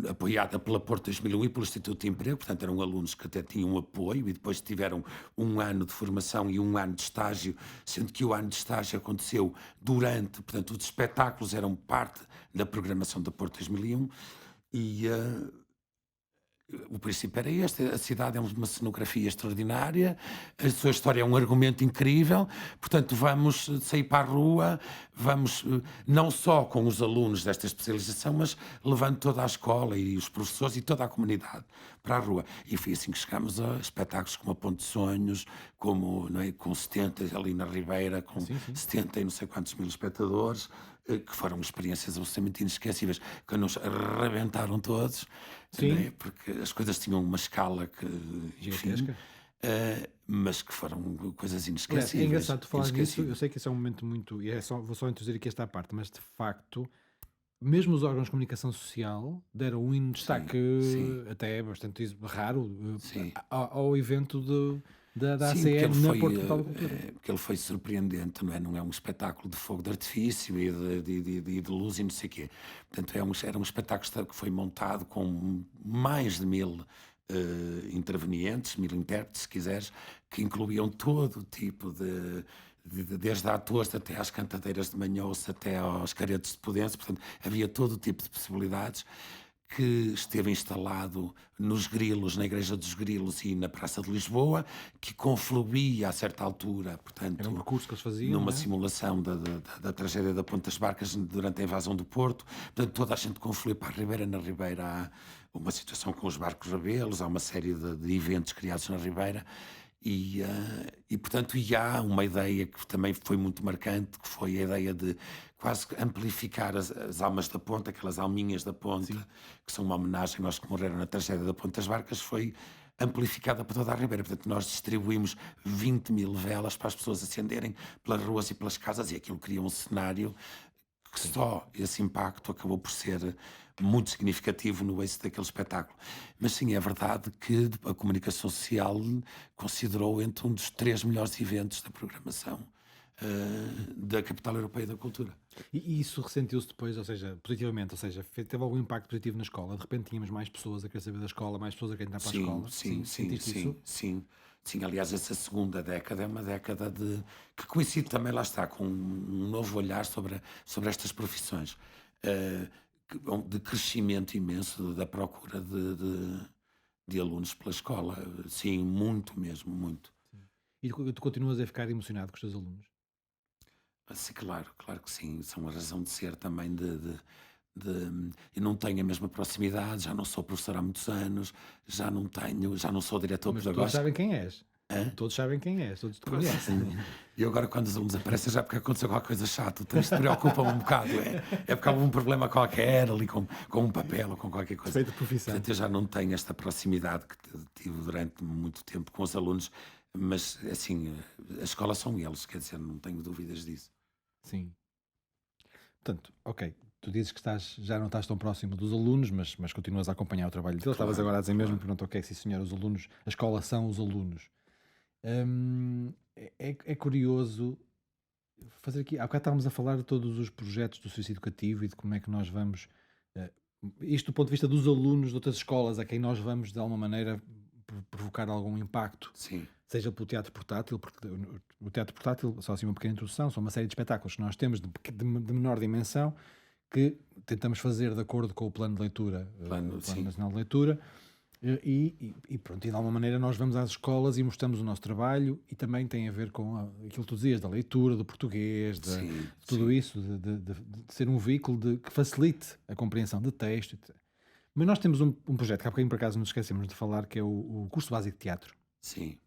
apoiada pela Porto 2001 e pelo Instituto de Emprego, portanto, eram alunos que até tinham apoio e depois tiveram um ano de formação e um ano de estágio, sendo que o ano de estágio aconteceu durante, portanto, os espetáculos eram parte da programação da Porto 2001 e o princípio era este: a cidade é uma cenografia extraordinária, a sua história é um argumento incrível, portanto vamos sair para a rua, vamos não só com os alunos desta especialização, mas levando toda a escola e os professores e toda a comunidade para a rua. E foi assim que chegámos a espetáculos como a Ponte de Sonhos, como, não é, com 70 ali na Ribeira, com Sim, sim. 70 e não sei quantos mil espectadores, que foram experiências absolutamente inesquecíveis, que nos arrebentaram todos, não é? Sim, Porque as coisas tinham uma escala que, enfim, gigantesca. mas que foram coisas Aliás, é inesquecíveis. engraçado tu falar nisso. Eu Inesquecíveis. sei que isso é um momento muito. E vou só introduzir aqui esta parte, mas de facto, mesmo os órgãos de comunicação social deram um Sim, destaque sim, até bastante raro sim. ao evento da Sim, ACE na Porto Capital da Cultura. porque ele foi surpreendente, não é? Não é um espetáculo de fogo de artifício e de luz e não sei o quê. Portanto, era um espetáculo que foi montado com mais de 1000 intervenientes, 1000 intérpretes, se quiseres, que incluíam todo o tipo desde atores até às cantadeiras de manhoça, até aos caretos de Pudense. Portanto, havia todo o tipo de possibilidades, que esteve instalado nos Grilos, na Igreja dos Grilos e na Praça de Lisboa, que confluía a certa altura, Era um portanto, percurso que eles faziam, não numa é? simulação da tragédia da Ponte das Barcas durante a invasão do Porto. Portanto, toda a gente confluía para a Ribeira. Na Ribeira há uma situação com os barcos rabelos, há uma série de eventos criados na Ribeira. Portanto, e há uma ideia que também foi muito marcante, que foi a ideia de quase que amplificar as almas da ponta, aquelas alminhas da ponta, Sim. que são uma homenagem aos que morreram na tragédia da Ponte das Barcas, foi amplificada para toda a Ribeira. Portanto, nós distribuímos 20.000 velas para as pessoas acenderem pelas ruas e pelas casas, e aquilo cria um cenário que só esse impacto acabou por ser muito significativo no êxito daquele espetáculo. Mas sim, é verdade que a comunicação social considerou entre um dos 3 melhores eventos da programação da Capital Europeia da Cultura. E isso ressentiu-se depois, ou seja, positivamente, ou seja, teve algum impacto positivo na escola? De repente tínhamos mais pessoas a querer saber da escola, mais pessoas a querer entrar para a Sim, escola. sim, sim, Sentiste sim, isso? sim. Sim, aliás, essa segunda década é uma década que coincide também, lá está, com um novo olhar sobre estas profissões, eh, de crescimento imenso da procura de alunos pela escola. Sim, muito mesmo, muito. Sim. E tu continuas a ficar emocionado com os teus alunos? Sim, claro, claro que sim. São a razão de ser também eu não tenho a mesma proximidade, já não sou professor há muitos anos, já não sou diretor Mas todos pedagógico. sabem quem és. Hã? Todos sabem quem és, todos te Pois, conhecem. e agora quando os alunos aparecem já porque aconteceu qualquer coisa chata, então isto preocupa-me um bocado, é porque há um problema qualquer ali com um papel ou com qualquer coisa. Respeito de profissão. Portanto, eu já não tenho esta proximidade que tive durante muito tempo com os alunos, mas assim, a escola são eles, quer dizer, não tenho dúvidas disso. Sim. Portanto, ok, tu dizes que já não estás tão próximo dos alunos, mas continuas a acompanhar o trabalho deles. Estavas Claro, agora a dizer mesmo, claro. pronto, ok, sim senhor, os alunos, a escola são os alunos. É curioso fazer aqui. Há bocado estávamos a falar de todos os projetos do Serviço Educativo e de como é que nós vamos. eh, Isto do ponto de vista dos alunos de outras escolas a quem nós vamos, de alguma maneira, provocar algum impacto, Sim, seja pelo teatro portátil, porque o teatro portátil, só assim uma pequena introdução, são uma série de espetáculos que nós temos de menor dimensão que tentamos fazer de acordo com o plano de leitura, o plano, Plano sim, Nacional de Leitura, e pronto, e de alguma maneira nós vamos às escolas e mostramos o nosso trabalho e também tem a ver com aquilo que tu dizias, da leitura, do português, de sim, tudo sim, isso, de ser um veículo que facilite a compreensão de texto. Mas nós temos um projeto que há bocadinho por acaso nos esquecemos de falar, que é o curso básico de teatro, sim.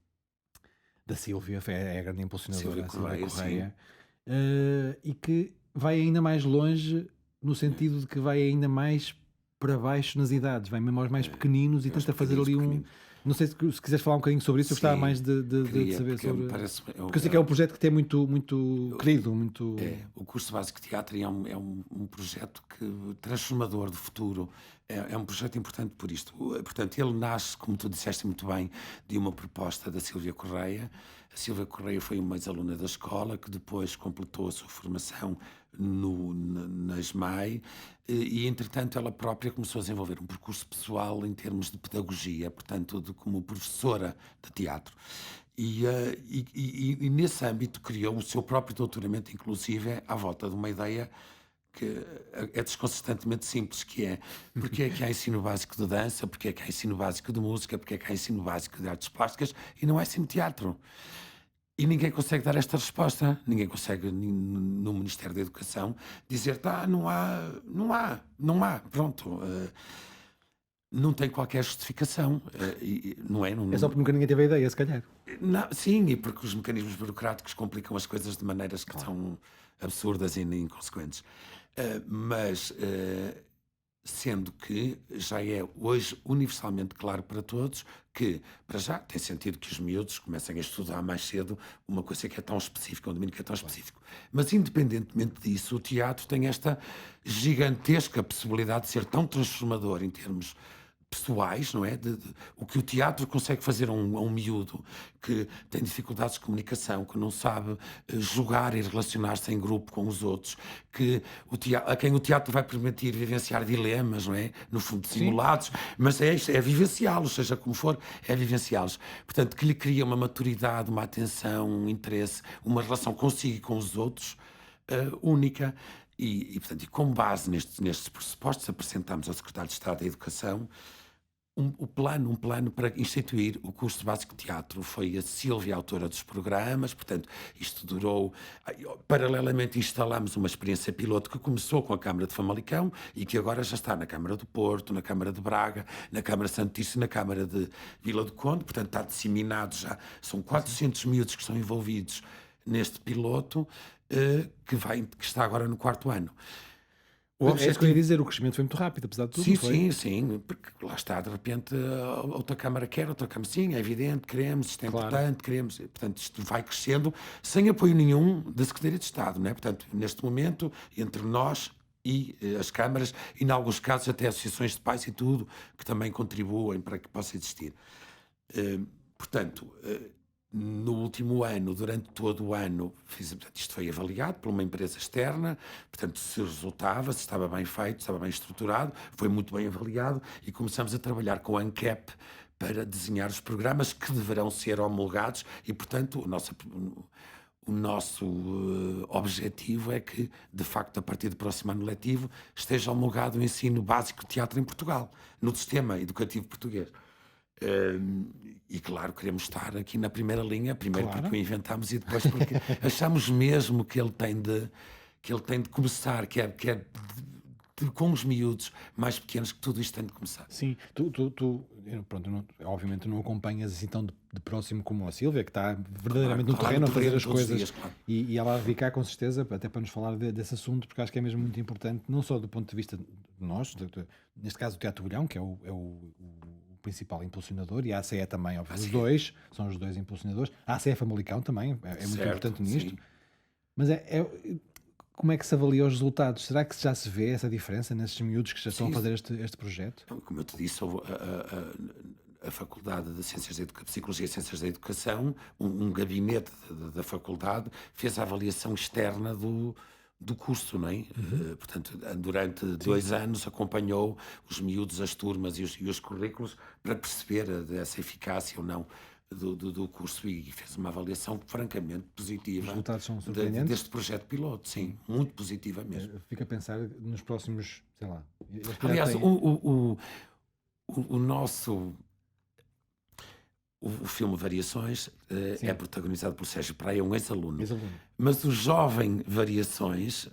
da Sílvia, é a grande Silvia impulsionadora, a Sílvia Correia, sim. Correia, e que vai ainda mais longe no sentido de que vai ainda mais para baixo nas idades, vai mesmo aos mais pequeninos e É, aos tenta fazer pequeninos, ali um. pequeninos. Não sei se quiseres falar um bocadinho sobre isso, eu gostava Sim, mais de queria, saber porque me sobre. parece. Porque eu sei que é um projeto que tem muito querido, muito. O curso básico de teatro é um projeto transformador de futuro. É um projeto importante por isto. Portanto, ele nasce, como tu disseste muito bem, de uma proposta da Sílvia Correia. A Sílvia Correia foi uma ex-aluna da escola que depois completou a sua formação na ESMAI e, entretanto, ela própria começou a desenvolver um percurso pessoal em termos de pedagogia, portanto, como professora de teatro. E nesse âmbito criou o seu próprio doutoramento, inclusive, à volta de uma ideia que é desconsistentemente simples, que é porque é que há ensino básico de dança, porque é que há ensino básico de música, porque é que há ensino básico de artes plásticas e não há ensino de teatro. E ninguém consegue dar esta resposta, ninguém consegue no Ministério da Educação dizer, tá, não há, pronto, não tem qualquer justificação, não é? É só porque nunca ninguém teve a ideia, se calhar. Sim, e porque os mecanismos burocráticos complicam as coisas de maneiras que Claro. são absurdas e inconsequentes. Mas, sendo que já é hoje universalmente claro para todos que, para já, tem sentido que os miúdos comecem a estudar mais cedo uma coisa que é tão específica, um domínio que é tão específico. Mas, independentemente disso, o teatro tem esta gigantesca possibilidade de ser tão transformador em termos pessoais, não é? O que o teatro consegue fazer a um miúdo que tem dificuldades de comunicação, que não sabe jogar e relacionar-se em grupo com os outros, a quem o teatro vai permitir vivenciar dilemas, não é? No fundo, Sim. simulados, mas é vivenciá-los, seja como for, é vivenciá-los. Portanto, que lhe cria uma maturidade, uma atenção, um interesse, uma relação consigo e com os outros única. Portanto, com base nestes pressupostos, apresentámos ao Secretário de Estado da Educação um plano para instituir o curso básico de teatro. Foi a Sílvia a autora dos programas, portanto, isto durou. Paralelamente, instalámos uma experiência piloto que começou com a Câmara de Famalicão e que agora já está na Câmara do Porto, na Câmara de Braga, na Câmara Santíssima, na Câmara de Vila do Conde, portanto, está disseminado já. São 400 miúdos que estão envolvidos neste piloto, que está agora no 4º ano. O É isso que eu ia objetivo. dizer, o crescimento foi muito rápido, apesar de tudo, Sim, não foi? sim, sim, porque lá está, de repente, outra Câmara quer, outra Câmara sim, é evidente, queremos, isto é Claro. importante, queremos, portanto, isto vai crescendo sem apoio nenhum da Secretaria de Estado, não é? Portanto, neste momento, entre nós e as câmaras, e em alguns casos até associações de pais e tudo, que também contribuem para que possa existir. Eh, Portanto, no último ano, durante todo o ano, portanto, isto foi avaliado por uma empresa externa, portanto, se resultava, se estava bem feito, estava bem estruturado, foi muito bem avaliado e começamos a trabalhar com a ANCAP para desenhar os programas que deverão ser homologados e, portanto, o nosso objetivo é que, de facto, a partir do próximo ano letivo, esteja homologado o ensino básico de teatro em Portugal, no sistema educativo português. E claro, queremos estar aqui na primeira linha, primeiro porque Claro. o inventámos e depois porque achamos mesmo que ele tem de começar, com os miúdos mais pequenos, que tudo isto tem de começar. Sim, pronto, obviamente não acompanhas assim tão de próximo como a Sílvia, que está Claro, verdadeiramente no está lá terreno no a fazer terreno as todos os coisas dias, claro. e ela vai vir cá com certeza, até para nos falar desse assunto, porque acho que é mesmo muito importante, não só do ponto de vista de nós, neste caso o Teatro Bolhão, que é o principal impulsionador, e a ACE também, óbvio, os ACE. dois, são os dois impulsionadores, a ACE Famalicão também, é muito Certo, importante nisto, sim. mas como é que se avalia os resultados? Será que já se vê essa diferença nesses miúdos que já estão a Sim, fazer este projeto? então, como eu te disse, a Faculdade de Ciências da Psicologia e Ciências da Educação, um gabinete da faculdade fez a avaliação externa do curso, não é? Portanto, durante Sim. 2 anos acompanhou os miúdos, as turmas e os currículos para perceber essa eficácia ou não do curso e fez uma avaliação francamente Os positiva resultados são surpreendentes. deste projeto piloto, sim, muito positiva mesmo. Fico a pensar nos próximos, sei lá. Eles já Aliás, têm. o nosso o filme Variações é Sim, protagonizado por Sérgio Praia, um ex-aluno. ex-aluno. Mas o jovem Variações,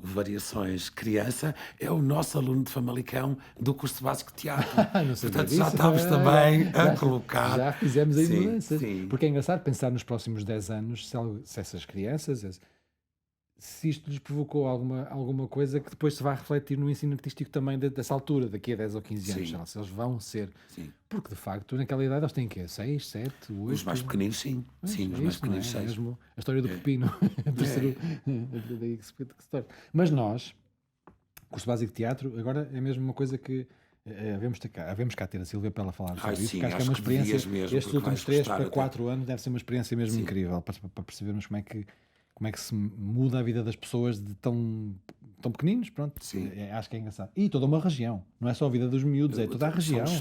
o Variações Criança, é o nosso aluno de Famalicão do curso básico de teatro. Não sabia Portanto, já disso. estamos também a Já, colocar. já fizemos aí Sim, mudanças. sim. Porque é engraçado pensar nos próximos 10 anos se essas crianças, se isto lhes provocou alguma coisa que depois se vai refletir no ensino artístico também dessa altura, daqui a 10 ou 15 anos, Sim. sei lá, se eles vão ser. Sim. Porque de facto, naquela idade eles têm quê? 6, 7, 8. Os mais pequeninos, sim. Sim, os É mais isto, não é? pequeninos, É 6. mesmo a história do pepino. Daí que se torna. Mas nós, curso básico de teatro, agora é mesmo uma coisa que havemos cá ter a Sílvia para ela falar sobre isso, Sim, porque acho que é acho uma que devias experiência, mesmo, estes porque últimos vais 3 gostar para até. 4 anos deve ser uma experiência mesmo Sim. incrível, para percebermos como é que se muda a vida das pessoas de tão pequeninos, pronto. Sim. Acho que é engraçado. E toda uma região, não é só a vida dos miúdos, é toda a região. São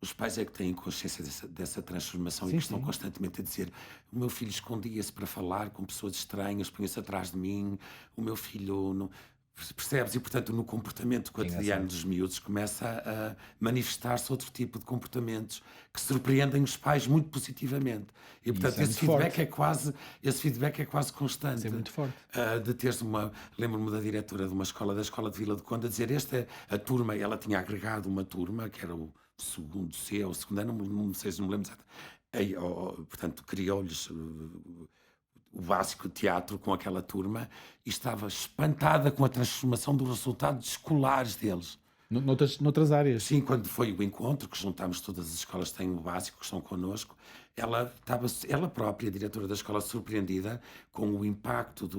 os pais é que têm consciência dessa transformação e Sim, que estão sim. constantemente a dizer: o meu filho escondia-se para falar com pessoas estranhas, punha-se atrás de mim, o meu filho não. Percebes? E, portanto, no comportamento cotidiano engraçado. dos miúdos começa a manifestar-se outro tipo de comportamentos que surpreendem os pais muito positivamente. E, portanto, isso é esse muito feedback é quase constante. Isso é muito forte. De teres lembro-me da diretora de uma escola, da escola de Vila de Conde, a dizer: esta é a turma, ela tinha agregado uma turma, que era o segundo C, ou o segundo ano, não sei se não me lembro exatamente. Portanto, criou-lhes o básico de teatro com aquela turma e estava espantada com a transformação dos resultados escolares deles. Noutras áreas. Sim, quando foi o encontro, que juntámos todas as escolas que têm o básico, que estão connosco, ela própria, a diretora da escola, surpreendida com o impacto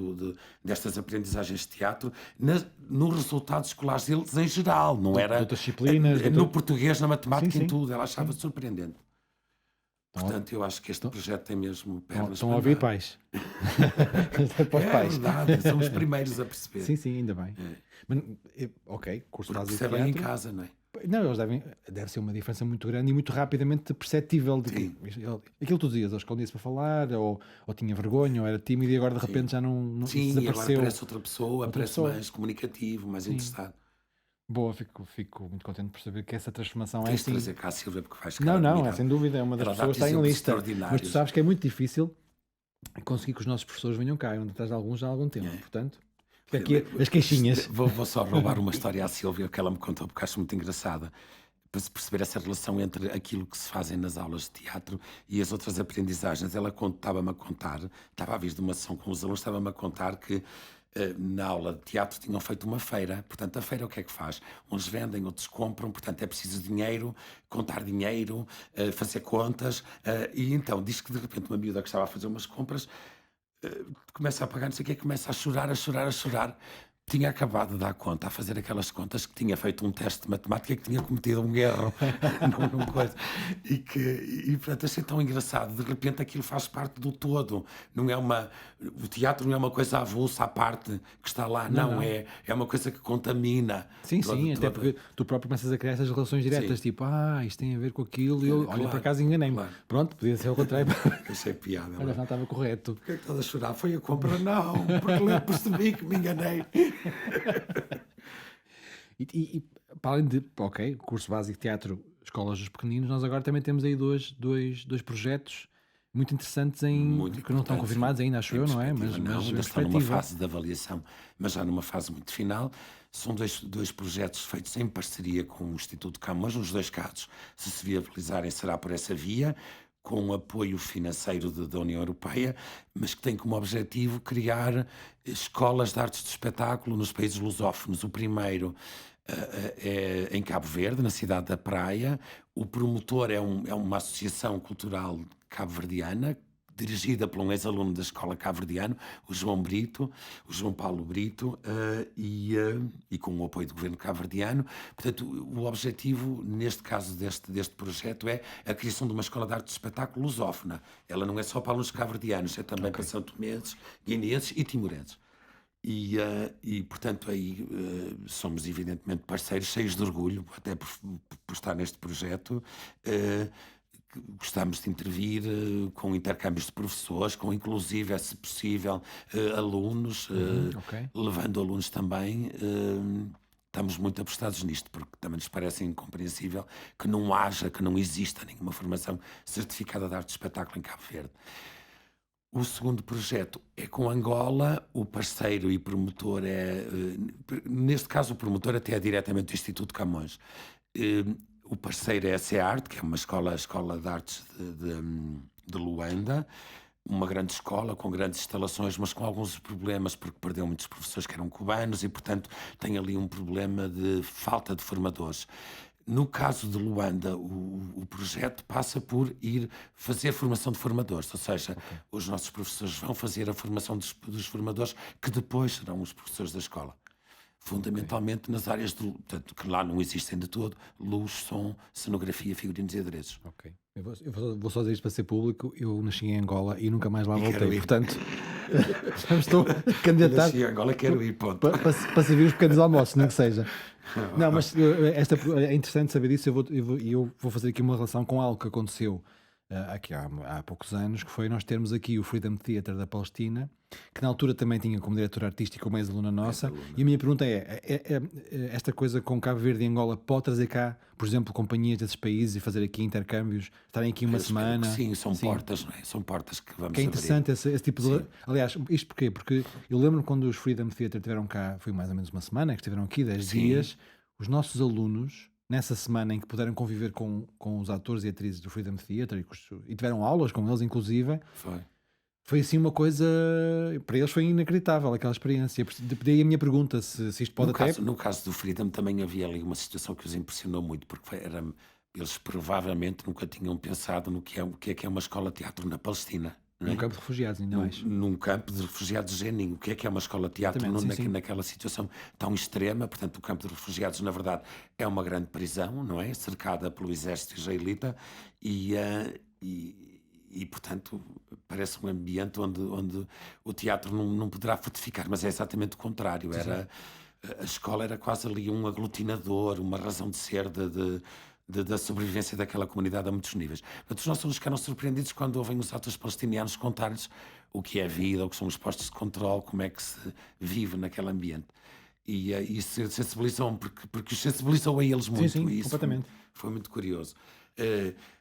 destas aprendizagens de teatro nos resultados escolares deles em geral, não era outras disciplinas, no português, na matemática, Sim, em sim. tudo, ela achava surpreendente. Então, Portanto, eu acho que este projeto tem mesmo pernas estão para a ouvir andar. pais. Para os É pais. verdade, somos os primeiros a perceber. Sim, sim, ainda bem. Mas, ok, curso Porque básico de percebem em teatro. casa, não é? Não, deve ser uma diferença muito grande e muito rapidamente perceptível de que Sim. aquilo que tu dizias, ele escondia-se para falar, ou tinha vergonha, ou era tímido e agora de repente já não Sim, e agora desapareceu. aparece outra pessoa, aparece pessoa. mais comunicativo, mais interessado. Boa, fico muito contente por saber que essa transformação é Tens de assim. trazer cá a Silvia, porque vais ficar Não, é admirado. sem dúvida, é uma das Ela pessoas que dá-te está em exemplos lista. Mas tu extraordinários. sabes que é muito difícil conseguir que os nossos professores venham cá, onde estás alguns já há algum tempo. Portanto, fica aqui as queixinhas. Vou só roubar uma história à Silvia que ela me contou, porque acho muito engraçada, para se perceber essa relação entre aquilo que se fazem nas aulas de teatro e as outras aprendizagens. Ela estava-me a contar, estava a vir de uma sessão com os alunos, estava-me a contar que na aula de teatro tinham feito uma feira. Portanto, a feira o que é que faz? Uns vendem, outros compram, portanto é preciso dinheiro, contar dinheiro, fazer contas, e então diz que de repente uma miúda que estava a fazer umas compras começa a pagar, não sei o quê, começa a chorar, a chorar, a chorar. Tinha acabado de dar conta, a fazer aquelas contas, que tinha feito um teste de matemática, que tinha cometido um erro numa coisa. E portanto, achei tão engraçado. De repente aquilo faz parte do todo. O teatro não é uma coisa avulsa à parte que está lá. Não. É uma coisa que contamina. Sim, sim, até porque tu próprio começas a criar essas relações diretas, Sim. tipo, isto tem a ver com aquilo, e eu, olha, Claro, por acaso enganei-me. claro. Pronto, podia ser ao contrário. Achei piada. Olha, não estava correto. Por que é que estás a chorar? Foi a compra? Não, porque eu percebi que me enganei. E para além de, ok, curso básico de teatro, escolas dos pequeninos, nós agora também temos aí dois projetos muito interessantes Muito que não estão importante, confirmados sim. ainda, acho Em eu, não é? perspectiva, Mas não, em ainda está numa perspectiva. fase de avaliação, mas já numa fase muito final. São dois projetos feitos em parceria com o Instituto Camões. Nos dois casos, se viabilizarem, será por essa via, com o apoio financeiro da União Europeia, mas que tem como objetivo criar escolas de artes de espetáculo nos países lusófonos. O primeiro é em Cabo Verde, na cidade da Praia. O promotor é uma associação cultural cabo-verdiana dirigida por um ex-aluno da escola cabo-verdiano, o João Paulo Brito, e com o apoio do governo cabo-verdiano. Portanto, o objetivo, neste caso deste projeto, é a criação de uma escola de arte de espetáculo lusófona. Ela não é só para alunos cabo-verdianos, é também para santomenses, guineenses e timorenses. Portanto, aí somos evidentemente parceiros, cheios de orgulho, até por estar neste projeto. Gostamos de intervir com intercâmbios de professores, com inclusive, se possível, alunos, levando alunos também. Estamos muito apostados nisto, porque também nos parece incompreensível que não exista nenhuma formação certificada de arte de espetáculo em Cabo Verde. O segundo projeto é com Angola, o parceiro e promotor neste caso o promotor até é diretamente do Instituto Camões. O parceiro é a SEART, que é uma escola de artes de Luanda, uma grande escola com grandes instalações, mas com alguns problemas, porque perdeu muitos professores que eram cubanos e, portanto, tem ali um problema de falta de formadores. No caso de Luanda, o projeto passa por ir fazer formação de formadores, ou seja, os nossos professores vão fazer a formação dos formadores, que depois serão os professores da escola. Fundamentalmente nas áreas portanto, que lá não existem de todo: luz, som, cenografia, figurinos e adereços. Ok. Eu vou só dizer isto para ser público. Eu nasci em Angola e nunca mais lá voltei. Portanto, estou candidatado. Nasci em Angola, quero ir, ponto. Para servir os pequenos almoços, nem que seja. Não, mas é interessante saber disso. Eu vou fazer aqui uma relação com algo que aconteceu aqui há poucos anos, que foi nós termos aqui o Freedom Theatre da Palestina, que na altura também tinha como diretora artística uma ex-aluna nossa. E a minha pergunta esta coisa com Cabo Verde e Angola pode trazer cá, por exemplo, companhias desses países e fazer aqui intercâmbios, estarem aqui uma semana? Sim, são portas, não é? São portas que vamos que é interessante esse tipo de... Aliás, isto porquê? Porque eu lembro quando os Freedom Theatre estiveram cá, foi mais ou menos uma semana, que estiveram aqui, 10 dias, os nossos alunos, nessa semana em que puderam conviver com os atores e atrizes do Freedom Theatre e tiveram aulas com eles, inclusive, foi assim uma coisa, para eles foi inacreditável aquela experiência. Daí a minha pergunta, se isto pode No caso do Freedom também havia ali uma situação que os impressionou muito, porque eles provavelmente nunca tinham pensado no que é uma escola de teatro na Palestina. Num campo de refugiados, ainda mais. Num campo de refugiados genuíno. O que é uma escola de teatro naquela situação tão extrema? Portanto, o campo de refugiados, na verdade, é uma grande prisão, não é? Cercada pelo exército israelita e portanto, parece um ambiente onde o teatro não poderá frutificar, mas é exatamente o contrário. A escola era quase ali um aglutinador, uma razão de ser da sobrevivência daquela comunidade a muitos níveis. Portanto, os nossos alunos ficaram surpreendidos quando ouvem os atores palestinianos contar-lhes o que é a vida, o que são os postos de controle, como é que se vive naquele ambiente. E sensibilizam-me, porque os sensibilizou a eles muito. Sim, e isso completamente. Foi muito curioso.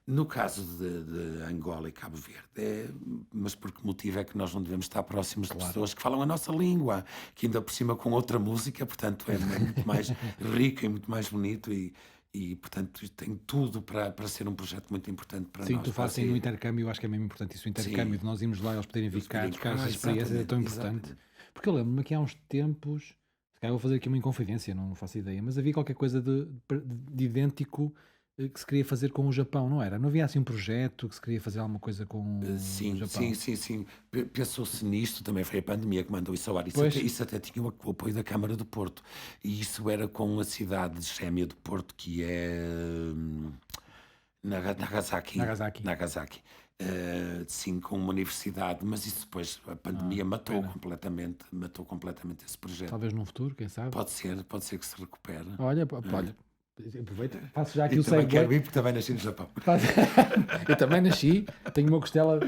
No caso de Angola e Cabo Verde, mas por que motivo é que nós não devemos estar próximos de pessoas que falam a nossa língua, que ainda por cima com outra música, portanto é muito mais rico e muito mais bonito e portanto tem tudo para ser um projeto muito importante para nós. Sim, tu falas no intercâmbio, eu acho que é mesmo importante isso, o intercâmbio, de nós irmos lá e eles poderem vir cá, essa experiência é tão importante. Porque eu lembro-me que há uns tempos, se calhar vou fazer aqui uma inconfidência, não faço ideia, mas havia qualquer coisa de idêntico que se queria fazer com o Japão, não era? Não havia assim um projeto que se queria fazer alguma coisa com o Japão? Sim. Pensou-se nisto, também foi a pandemia que mandou isso ao ar. Isso até tinha o apoio da Câmara do Porto. E isso era com a cidade gêmea do Porto, que é Nagasaki. Sim, com uma universidade, mas isso depois, a pandemia matou completamente esse projeto. Talvez num futuro, quem sabe? Pode ser que se recupere. Olha, aproveito, faço já aqui o também segue. Quero ir porque também nasci no Japão. Eu também nasci, tenho uma costela.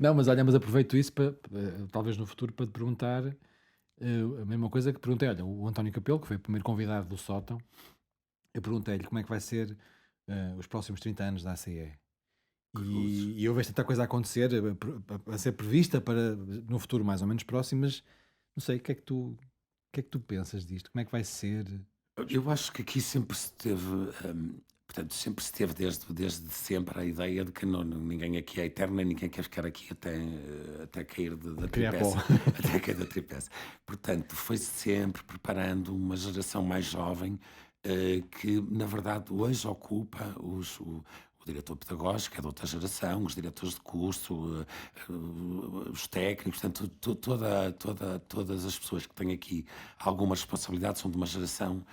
Não, mas olha, aproveito isso para, talvez no futuro, para te perguntar a mesma coisa que perguntei. Olha, o António Capelo, que foi o primeiro convidado do Sótão, eu perguntei-lhe como é que vai ser os próximos 30 anos da ACE. E eu vejo tanta coisa a acontecer, a ser prevista para no futuro mais ou menos próximo, mas não sei, o que é que tu pensas disto? Como é que vai ser? Eu acho que aqui sempre se teve, portanto, desde sempre a ideia de que ninguém aqui é eterno, nem ninguém quer ficar aqui até cair da tripécia. Até cair da tripécia. Portanto, foi sempre preparando uma geração mais jovem que, na verdade, hoje ocupa os o diretor pedagógico é de outra geração, os diretores de curso, os técnicos, portanto, todas as pessoas que têm aqui alguma responsabilidade são de uma geração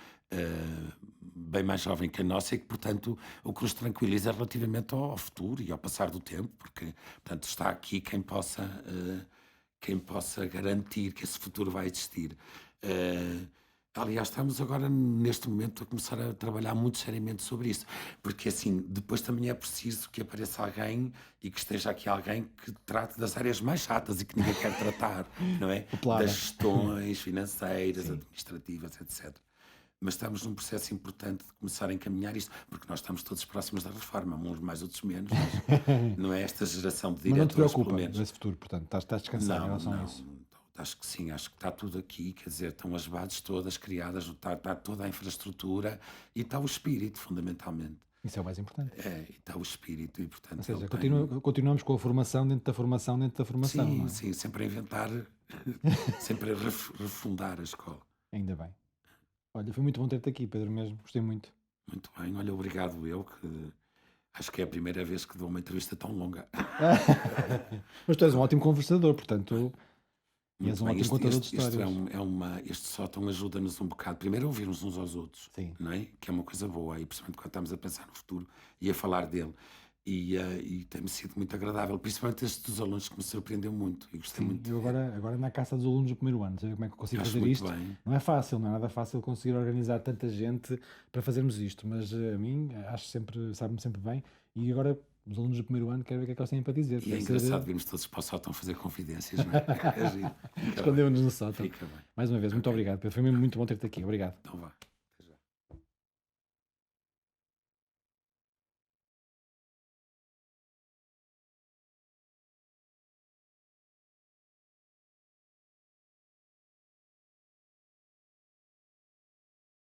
bem mais jovem que a nossa e que, portanto, o que nos tranquiliza relativamente ao futuro e ao passar do tempo, porque, portanto, está aqui quem possa garantir que esse futuro vai existir. Eh, Aliás, estamos agora, neste momento, a começar a trabalhar muito seriamente sobre isso, porque assim, depois também é preciso que apareça alguém e que esteja aqui alguém que trate das áreas mais chatas e que ninguém quer tratar, não é? Popular. Das gestões financeiras, Sim. administrativas, etc. Mas estamos num processo importante de começar a encaminhar isto, porque nós estamos todos próximos da reforma, uns mais, outros menos, mas não é esta geração de Mas não te diretores, pelo preocupa menos. esse futuro, portanto, estás descansado em Não, relação a não. isso. Acho que sim, acho que está tudo aqui, quer dizer, estão as bases todas criadas, está toda a infraestrutura e está o espírito, fundamentalmente. Isso é o mais importante. E está o espírito e, Ou portanto, seja, ele tem... continuamos com a formação dentro da formação dentro da formação, não Sim, é? sim, sempre a inventar, sempre a refundar a escola. Ainda bem. Olha, foi muito bom ter-te aqui, Pedro, mesmo. Gostei muito. Muito bem, olha, obrigado eu, que acho que é a primeira vez que dou uma entrevista tão longa. Mas tu és um ótimo conversador, portanto, e és Muito um bem, ótimo contador de isto histórias. este sótão ajuda-nos um bocado, primeiro a ouvirmos uns aos outros, Sim. não é? Que é uma coisa boa, e principalmente quando estamos a pensar no futuro e a falar dele. E tem-me sido muito agradável, principalmente este dos alunos que me surpreendeu muito e gostei Sim, muito. eu agora na caça dos alunos do primeiro ano, saber como é que eu consigo Acho fazer muito isto. bem. Não é fácil, não é nada fácil conseguir organizar tanta gente para fazermos isto, mas a mim acho sempre, sabe-me sempre bem. E agora os alunos do primeiro ano quero ver o que é que eles têm para dizer. E é Deve ser- engraçado virmos todos para o sótão fazer confidências, não é? É giro. Fica bem, Escondemos-nos no sótão. fica bem. Mais uma vez, muito Ok. obrigado, Pedro. Foi mesmo muito bom ter-te aqui. Obrigado. Então vá.